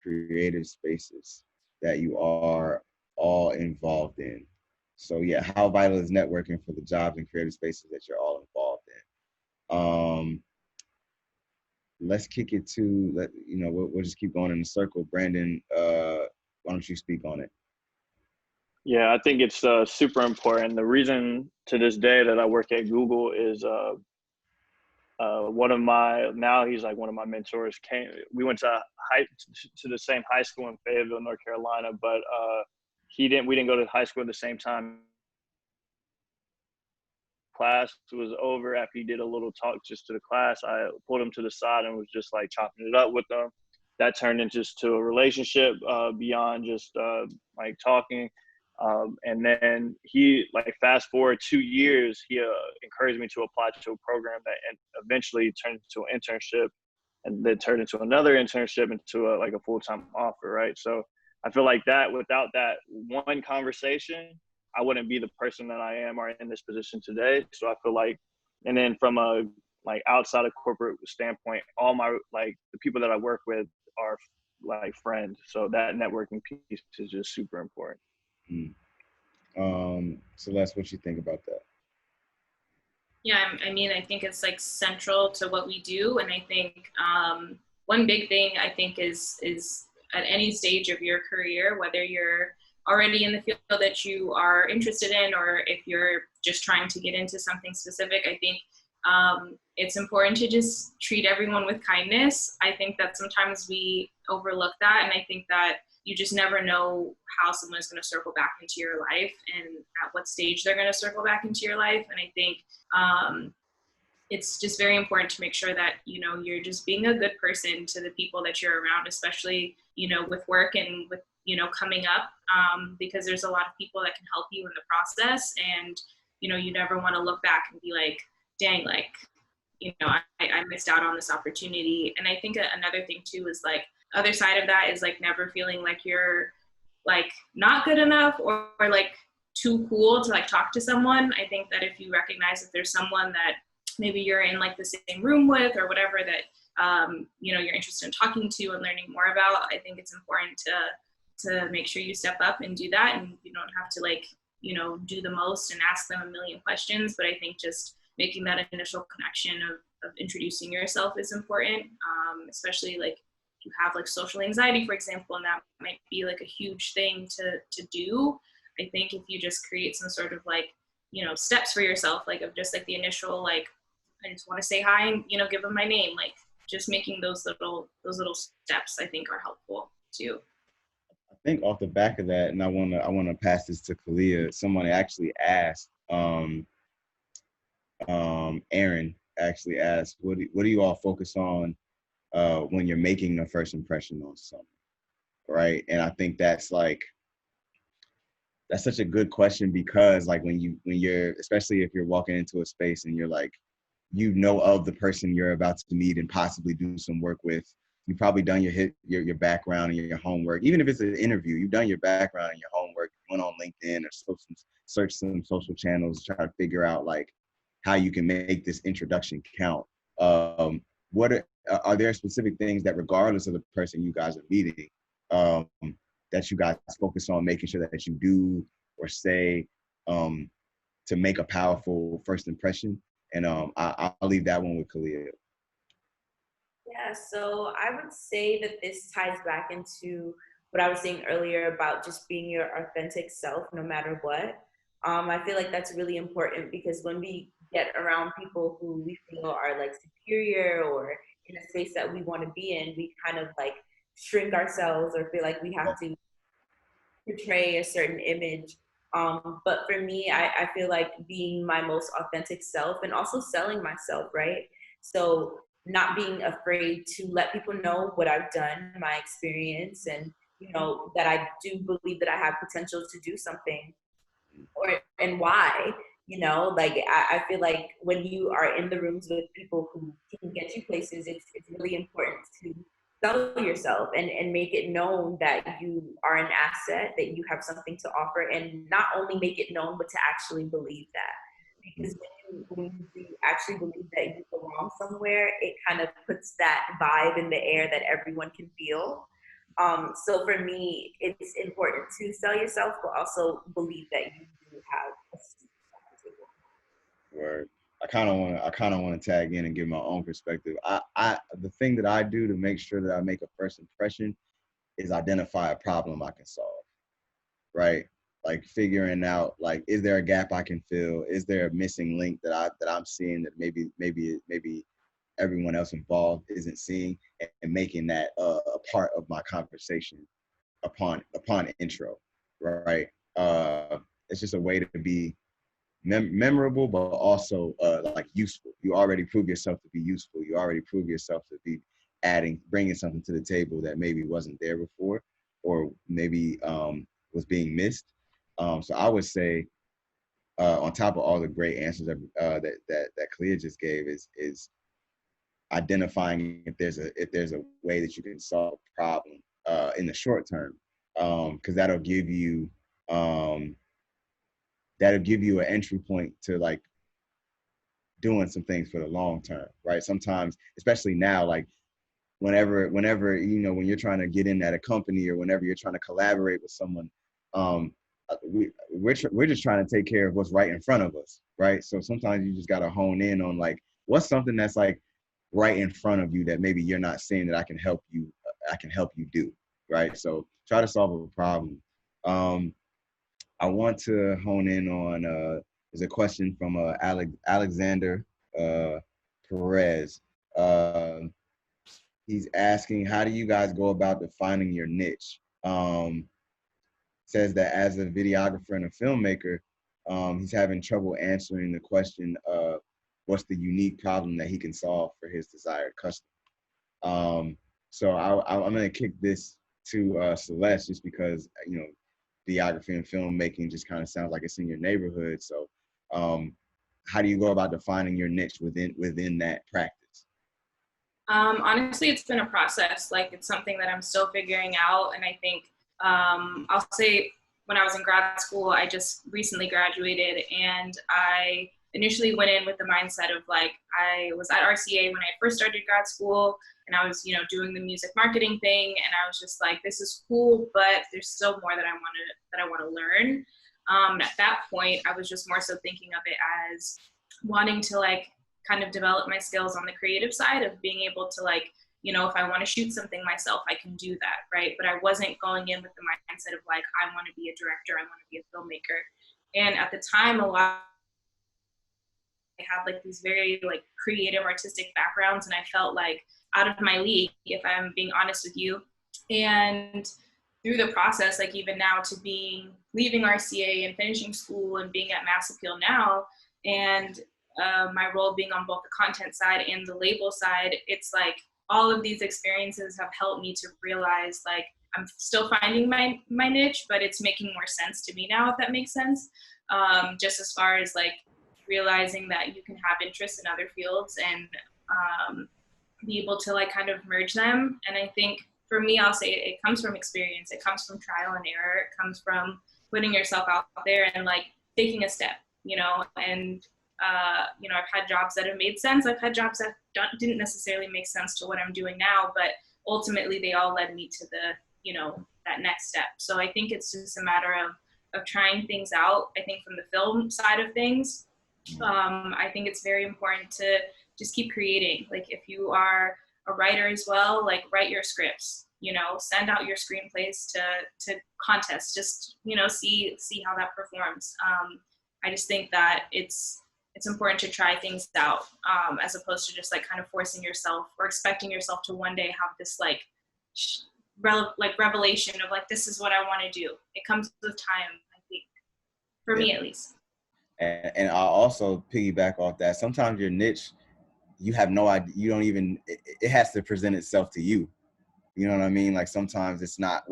creative spaces that you are all involved in. So yeah, how vital is networking for the jobs and creative spaces that you're all involved in? Let's kick it to, we'll just keep going in the circle. Brandon, why don't you speak on it? Yeah, I think it's super important. The reason to this day that I work at Google is he's like one of my mentors. We went to the same high school in Fayetteville, North Carolina, but we didn't go to high school at the same time. Class was over. After he did a little talk just to the class, I pulled him to the side and was just like chopping it up with them. That turned into a relationship beyond just like talking. And then he, like, fast forward 2 years, he encouraged me to apply to a program that eventually turned into an internship, and then turned into another internship into a full-time offer, right? So I feel like that without that one conversation, I wouldn't be the person that I am or in this position today. So I feel like, and then from a outside of corporate standpoint, all my the people that I work with are like friends. So that networking piece is just super important. Celeste, what you think about that? Yeah, I mean, I think it's like central to what we do. And I think one big thing I think is at any stage of your career, whether you're already in the field that you are interested in, or if you're just trying to get into something specific, I think it's important to just treat everyone with kindness. I think that sometimes we overlook that. And I think that you just never know how someone is going to circle back into your life and at what stage they're going to circle back into your life. And I think it's just very important to make sure that, you're just being a good person to the people that you're around, especially, with work and with, coming up, because there's a lot of people that can help you in the process. And, you never want to look back and be like, dang, I missed out on this opportunity. And I think another thing too is other side of that is never feeling like you're not good enough or too cool to talk to someone. I think that if you recognize that there's someone that maybe you're in the same room with or whatever that you're interested in talking to and learning more about, I think it's important to make sure you step up and do that. And you don't have to do the most and ask them a million questions, but I think just making that initial connection of introducing yourself is important, especially like you have like social anxiety, for example, and that might be like a huge thing to do. I think if you just create some sort of like, steps for yourself, like of just like the initial, like, I just want to say hi and, give them my name, like just making those little steps, I think are helpful too. I think off the back of that, and I wanna pass this to Kalia. Someone actually asked, Aaron actually asked, what do you all focus on when you're making a first impression on someone, right? And I think that's such a good question, because like when you're, especially if you're walking into a space and you're like, of the person you're about to meet and possibly do some work with. You've probably done your background and your homework. Even if it's an interview, you've done your background and your homework, went on LinkedIn or search some social channels, try to figure out like how you can make this introduction count. What are there specific things that, regardless of the person you guys are meeting, that you guys focus on making sure that you do or say to make a powerful first impression? And I'll leave that one with Kalia. Yeah, so I would say that this ties back into what I was saying earlier about just being your authentic self no matter what. I feel like that's really important, because when we get around people who we feel are like superior or in a space that we want to be in, we kind of like shrink ourselves or feel like we have to portray a certain image. But for me, I feel like being my most authentic self and also selling myself, right? So not being afraid to let people know what I've done, my experience, and that I do believe that I have potential to do something, and why. Like I feel like when you are in the rooms with people who can get you places, it's really important to sell yourself and make it known that you are an asset, that you have something to offer, and not only make it known, but to actually believe that. Because when you do actually believe that you belong somewhere, it kind of puts that vibe in the air that everyone can feel. So for me, it's important to sell yourself, but also believe that you do have a seat at the table. Where I kind of want to tag in and give my own perspective. The thing that I do to make sure that I make a first impression is identify a problem I can solve, right? Like figuring out, like, is there a gap I can fill? Is there a missing link that I'm seeing that maybe everyone else involved isn't seeing, and making that a part of my conversation upon intro, right? It's just a way to be memorable, but also like useful. You already prove yourself to be useful. You already prove yourself to be bringing something to the table that maybe wasn't there before, or maybe was being missed. So I would say, on top of all the great answers that Clea just gave, is identifying if there's a way that you can solve a problem in the short term, because that'll give you an entry point to like doing some things for the long term, right? Sometimes, especially now, like whenever when you're trying to get in at a company, or whenever you're trying to collaborate with someone, we're just trying to take care of what's right in front of us, right? So sometimes you just got to hone in on like, what's something that's like right in front of you that maybe you're not seeing, that I can help you do, right? So try to solve a problem. I want to hone in on there's a question from Alexander Perez. He's asking, how do you guys go about defining your niche? Says that as a videographer and a filmmaker, he's having trouble answering the question of what's the unique problem that he can solve for his desired customer. So I'm going to kick this to Celeste, just because, videography and filmmaking just kind of sounds like it's in your neighborhood. So how do you go about defining your niche within that practice? Honestly, it's been a process. Like, it's something that I'm still figuring out. And I think I'll say, when I was in grad school, I just recently graduated, and I initially went in with the mindset of like, I was at RCA when I first started grad school, and I was, doing the music marketing thing. And I was just like, this is cool, but there's still more that I want to learn. At that point, I was just more so thinking of it as wanting to like kind of develop my skills on the creative side of being able to like, you know, if I want to shoot something myself, I can do that, right? But I wasn't going in with the mindset of like, I want to be a director, I want to be a filmmaker. And at the time, a lot I had like these very like creative artistic backgrounds, and I felt like out of my league, if I'm being honest with you. And through the process, like even now to being leaving RCA and finishing school and being at Mass Appeal now, and my role being on both the content side and the label side, it's like all of these experiences have helped me to realize like I'm still finding my niche, but it's making more sense to me now, if that makes sense. Just as far as like realizing that you can have interests in other fields and be able to like kind of merge them. And I think for me, I'll say it comes from experience. It comes from trial and error. It comes from putting yourself out there and like taking a step, you know, and you know, I've had jobs that have made sense. I've had jobs that didn't necessarily make sense to what I'm doing now, but ultimately they all led me to the, you know, that next step. So I think it's just a matter of trying things out. I think from the film side of things, I think it's very important to just keep creating. Like if you are a writer as well, like write your scripts, you know, send out your screenplays to contests, just, you know, see how that performs. I just think that it's important to try things out, as opposed to just like kind of forcing yourself or expecting yourself to one day have this like revelation of like, this is what I want to do. It comes with time, I think, for me at least. And I'll also piggyback off that. Sometimes your niche, you have no idea. You don't even. It has to present itself to you. You know what I mean? Like sometimes it's not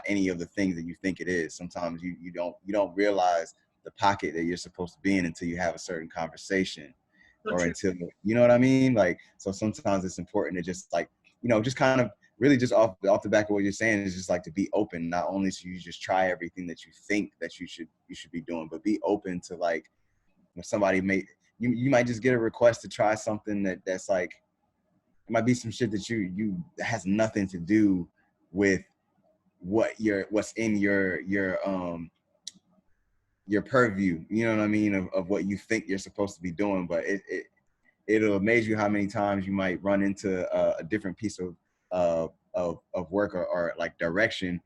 any of the things that you think it is. Sometimes you don't realize the pocket that you're supposed to be in until you have a certain conversation, or until, you know what I mean? Like, so sometimes it's important to just like, you know, just kind of really just off the back of what you're saying is just like to be open. Not only so you just try everything that you think that you should be doing, but be open to like when somebody you might just get a request to try something that's like, it might be some shit that you that has nothing to do with what's in your purview, you know what I mean, of what you think you're supposed to be doing. But it'll amaze you how many times you might run into a different piece of work or like direction,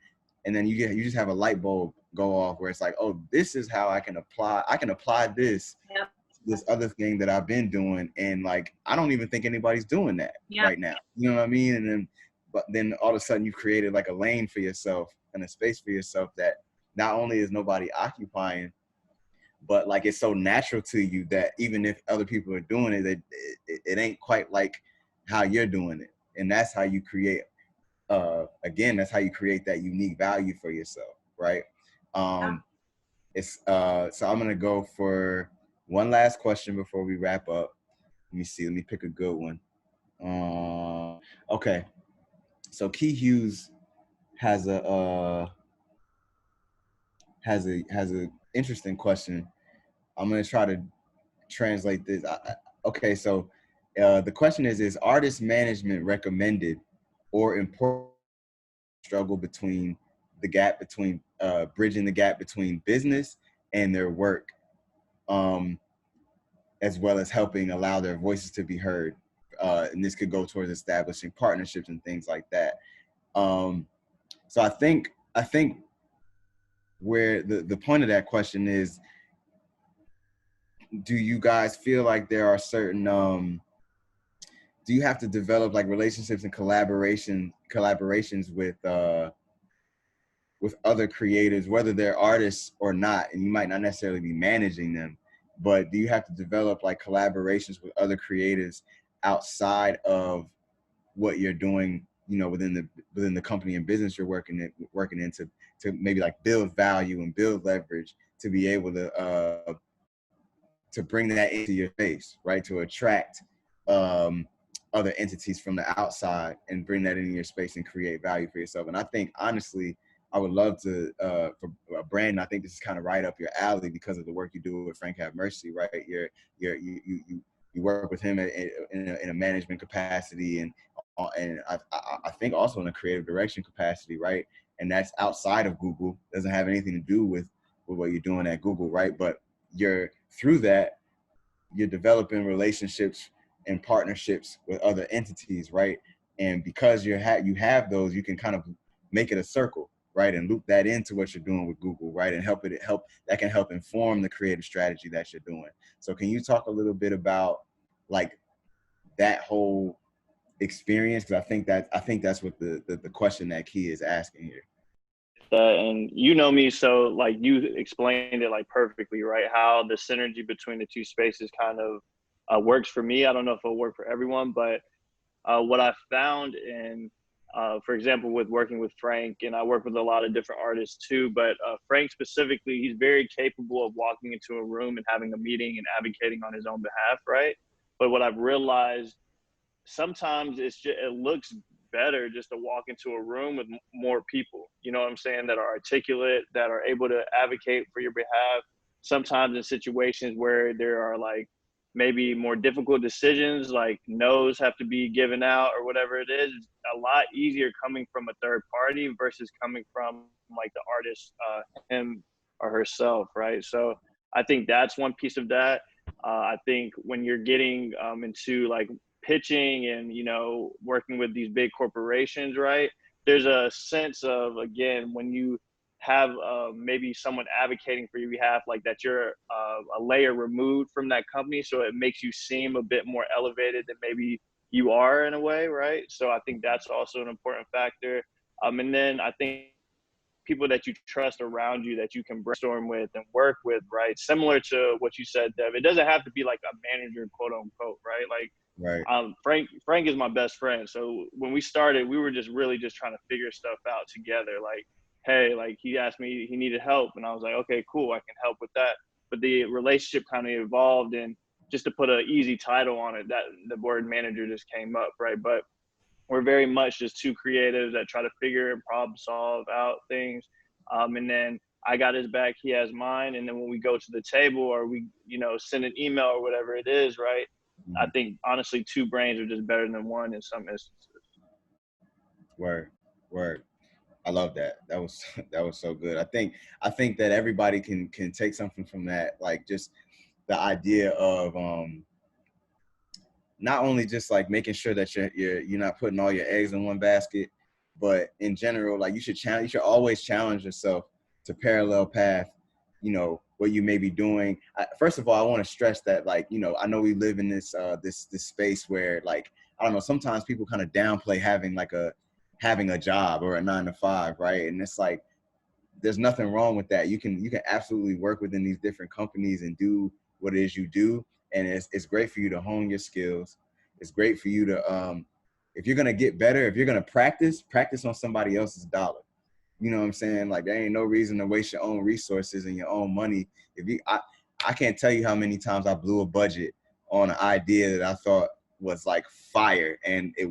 and then you just have a light bulb go off where it's like, oh, this is how I can apply this other thing that I've been doing, and like I don't even think anybody's doing that right now. You know what I mean? And then all of a sudden you've created like a lane for yourself and a space for yourself that not only is nobody occupying, but like it's so natural to you that even if other people are doing it, it ain't quite like how you're doing it. And that's how you create, again, that's how you create that unique value for yourself, right? So I'm gonna go for one last question before we wrap up. Let me pick a good one. Okay, so Key Hughes has a interesting question. I'm gonna try to translate this. Okay, so the question is artist management recommended or important struggle between bridging the gap between business and their work, as well as helping allow their voices to be heard. And this could go towards establishing partnerships and things like that. So I think where the point of that question is, do you guys feel like there are certain do you have to develop like relationships and collaborations with other creatives, whether they're artists or not, and you might not necessarily be managing them, but do you have to develop like collaborations with other creatives outside of what you're doing, you know, within the company and business you're working in to maybe like build value and build leverage to be able to bring that into your face, right? To attract other entities from the outside and bring that into your space and create value for yourself. And I think honestly, I would love to, for Brandon, I think this is kind of right up your alley because of the work you do with Frank Have Mercy, right? You work with him in a management capacity, and I think also in a creative direction capacity, right? And that's outside of Google, doesn't have anything to do with what you're doing at Google, right? But you're through that, you're developing relationships and partnerships with other entities, right? And because you have those, you can kind of make it a circle, right, and loop that into what you're doing with Google, right, and that can help inform the creative strategy that you're doing. So can you talk a little bit about like that whole experience? Because I think that's what the question that Key is asking here. And you know me, so like you explained it like perfectly, right? How the synergy between the two spaces kind of works for me. I don't know if it'll work for everyone, but what I found in, for example, with working with Frank, and I work with a lot of different artists too, but Frank specifically, he's very capable of walking into a room and having a meeting and advocating on his own behalf, right? But what I've realized, sometimes it looks better just to walk into a room with more people, you know what I'm saying, that are articulate, that are able to advocate for your behalf. Sometimes in situations where there are like maybe more difficult decisions, like no's have to be given out or whatever it is, a lot easier coming from a third party versus coming from like the artist, him or herself, right? So I think that's one piece of that. I think when you're getting into like pitching and, you know, working with these big corporations, right, there's a sense of, again, when you have maybe someone advocating for your behalf, like that you're a layer removed from that company, so it makes you seem a bit more elevated than maybe you are in a way, right? So I think that's also an important factor. And then I think people that you trust around you that you can brainstorm with and work with, right? Similar to what you said, Dev, it doesn't have to be like a manager, quote unquote, right? Like Right. Frank is my best friend. So when we started, we were just really just trying to figure stuff out together. Like, hey, like he asked me, he needed help, and I was like, okay, cool, I can help with that. But the relationship kind of evolved, and just to put an easy title on it, that the word manager just came up, right? But we're very much just two creatives that try to figure and problem solve out things. And then I got his back, he has mine. And then when we go to the table or we, you know, send an email or whatever it is, right? I think honestly, two brains are just better than one in some instances. Word, word. I love that. That was that was so good. I think that everybody can take something from that, like just the idea of not only just like making sure that you're not putting all your eggs in one basket, but in general, like you should always challenge yourself to parallel path, you know, what you may be doing. First of all, I want to stress that, like, you know, I know we live in this this space where, like, I don't know, sometimes people kind of downplay having a job or a 9 to 5, right? And it's like there's nothing wrong with that. You can absolutely work within these different companies and do what it is you do, and it's great for you to hone your skills. It's great for you to if you're gonna get better, if you're gonna practice on somebody else's dollar. You know what I'm saying? Like, there ain't no reason to waste your own resources and your own money. I can't tell you how many times I blew a budget on an idea that I thought was like fire, and it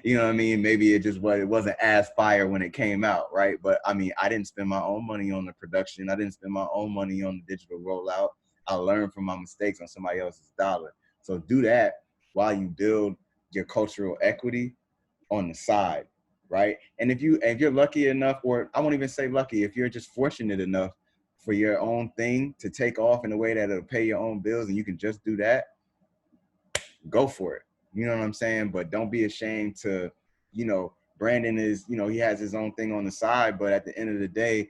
you know what I mean? Maybe it wasn't as fire when it came out, right? But I mean, I didn't spend my own money on the production. I didn't spend my own money on the digital rollout. I learned from my mistakes on somebody else's dollar. So do that while you build your cultural equity on the side, right? And if you're lucky enough, or I won't even say lucky, if you're just fortunate enough for your own thing to take off in a way that it'll pay your own bills and you can just do that, go for it. You know what I'm saying? But don't be ashamed to, you know, Brandon is, you know, he has his own thing on the side, but at the end of the day,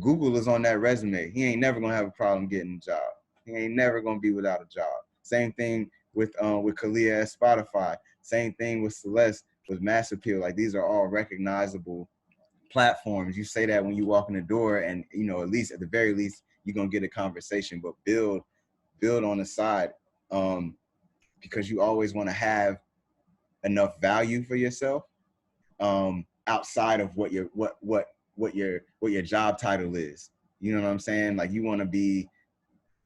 Google is on that resume. He ain't never gonna have a problem getting a job. He ain't never gonna be without a job. Same thing with Kalia at Spotify. Same thing with Celeste with Mass Appeal. Like, these are all recognizable platforms. You say that when you walk in the door, and you know, at the very least, you're gonna get a conversation. But build on the side, because you always want to have enough value for yourself outside of what your job title is. You know what I'm saying? Like, you want to be,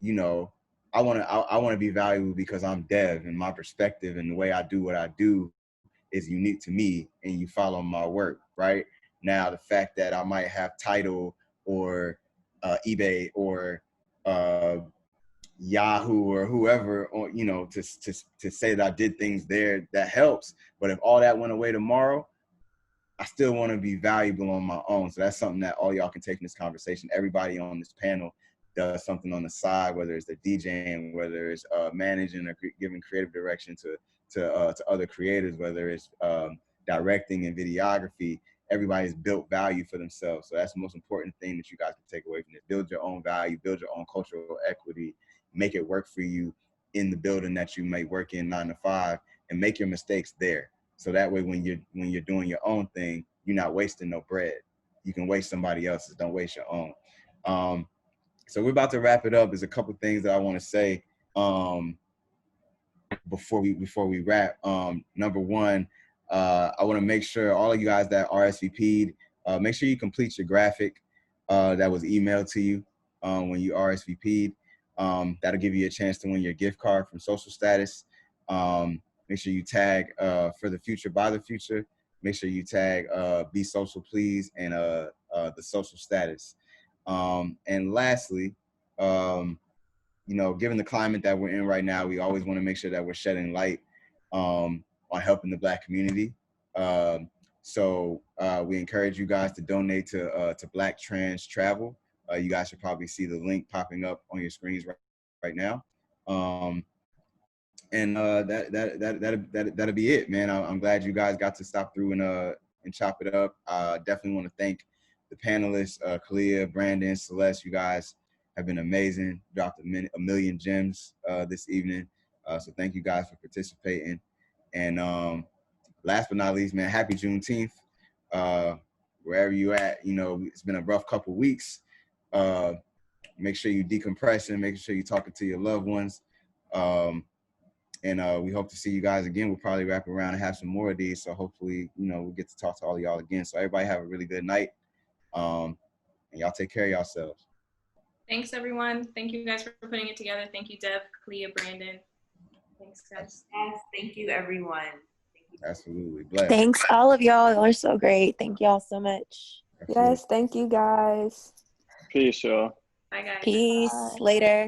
you know, I want to be valuable because I'm Dev, and my perspective and the way I do what I do is unique to me, and you follow my work, right? Now, the fact that I might have title or eBay or Yahoo or whoever, or, you know, to say that I did things there, that helps. But if all that went away tomorrow, I still want to be valuable on my own. So that's something that all y'all can take in this conversation. Everybody on this panel, does something on the side, whether it's the DJing, whether it's managing or giving creative direction to other creators, whether it's directing and videography. Everybody's built value for themselves. So that's the most important thing that you guys can take away from this. Build your own value, build your own cultural equity, make it work for you in the building that you may work in 9 to 5, and make your mistakes there. So that way, when you're doing your own thing, you're not wasting no bread. You can waste somebody else's, don't waste your own. So we're about to wrap it up. There's a couple things that I want to say before we wrap. Number one, I want to make sure all of you guys that RSVP'd, make sure you complete your graphic that was emailed to you when you RSVP'd. That'll give you a chance to win your gift card from Social Status. Make sure you tag For the Future by the Future. Make sure you tag Be Social Please and the Social Status. And lastly, given the climate that we're in right now, we always want to make sure that we're shedding light on helping the Black community. So we encourage you guys to donate to Black Trans Travel. You guys should probably see the link popping up on your screens right now. And that'll be it, man. I'm glad you guys got to stop through and chop it up. Definitely want to thank the panelists, Kalia, Brandon, Celeste. You guys have been amazing. Dropped a million gems this evening. So thank you guys for participating. And last but not least, man, happy Juneteenth. Wherever you at, it's been a rough couple weeks. Make sure you decompressing, making sure you're talking to your loved ones. And we hope to see you guys again. We'll probably wrap around and have some more of these. So hopefully, we'll get to talk to all of y'all again. So everybody have a really good night. And y'all take care of yourselves. Thanks, everyone. Thank you guys for putting it together. Thank you, Dev, Kalia, Brandon. Thanks, guys. Yes, thank you, everyone. Thank you. Absolutely. Bless. Thanks, all of y'all. Y'all are so great. Thank y'all so much. Absolutely. Yes, thank you guys. Peace, y'all. Bye, guys. Peace. Bye. Later.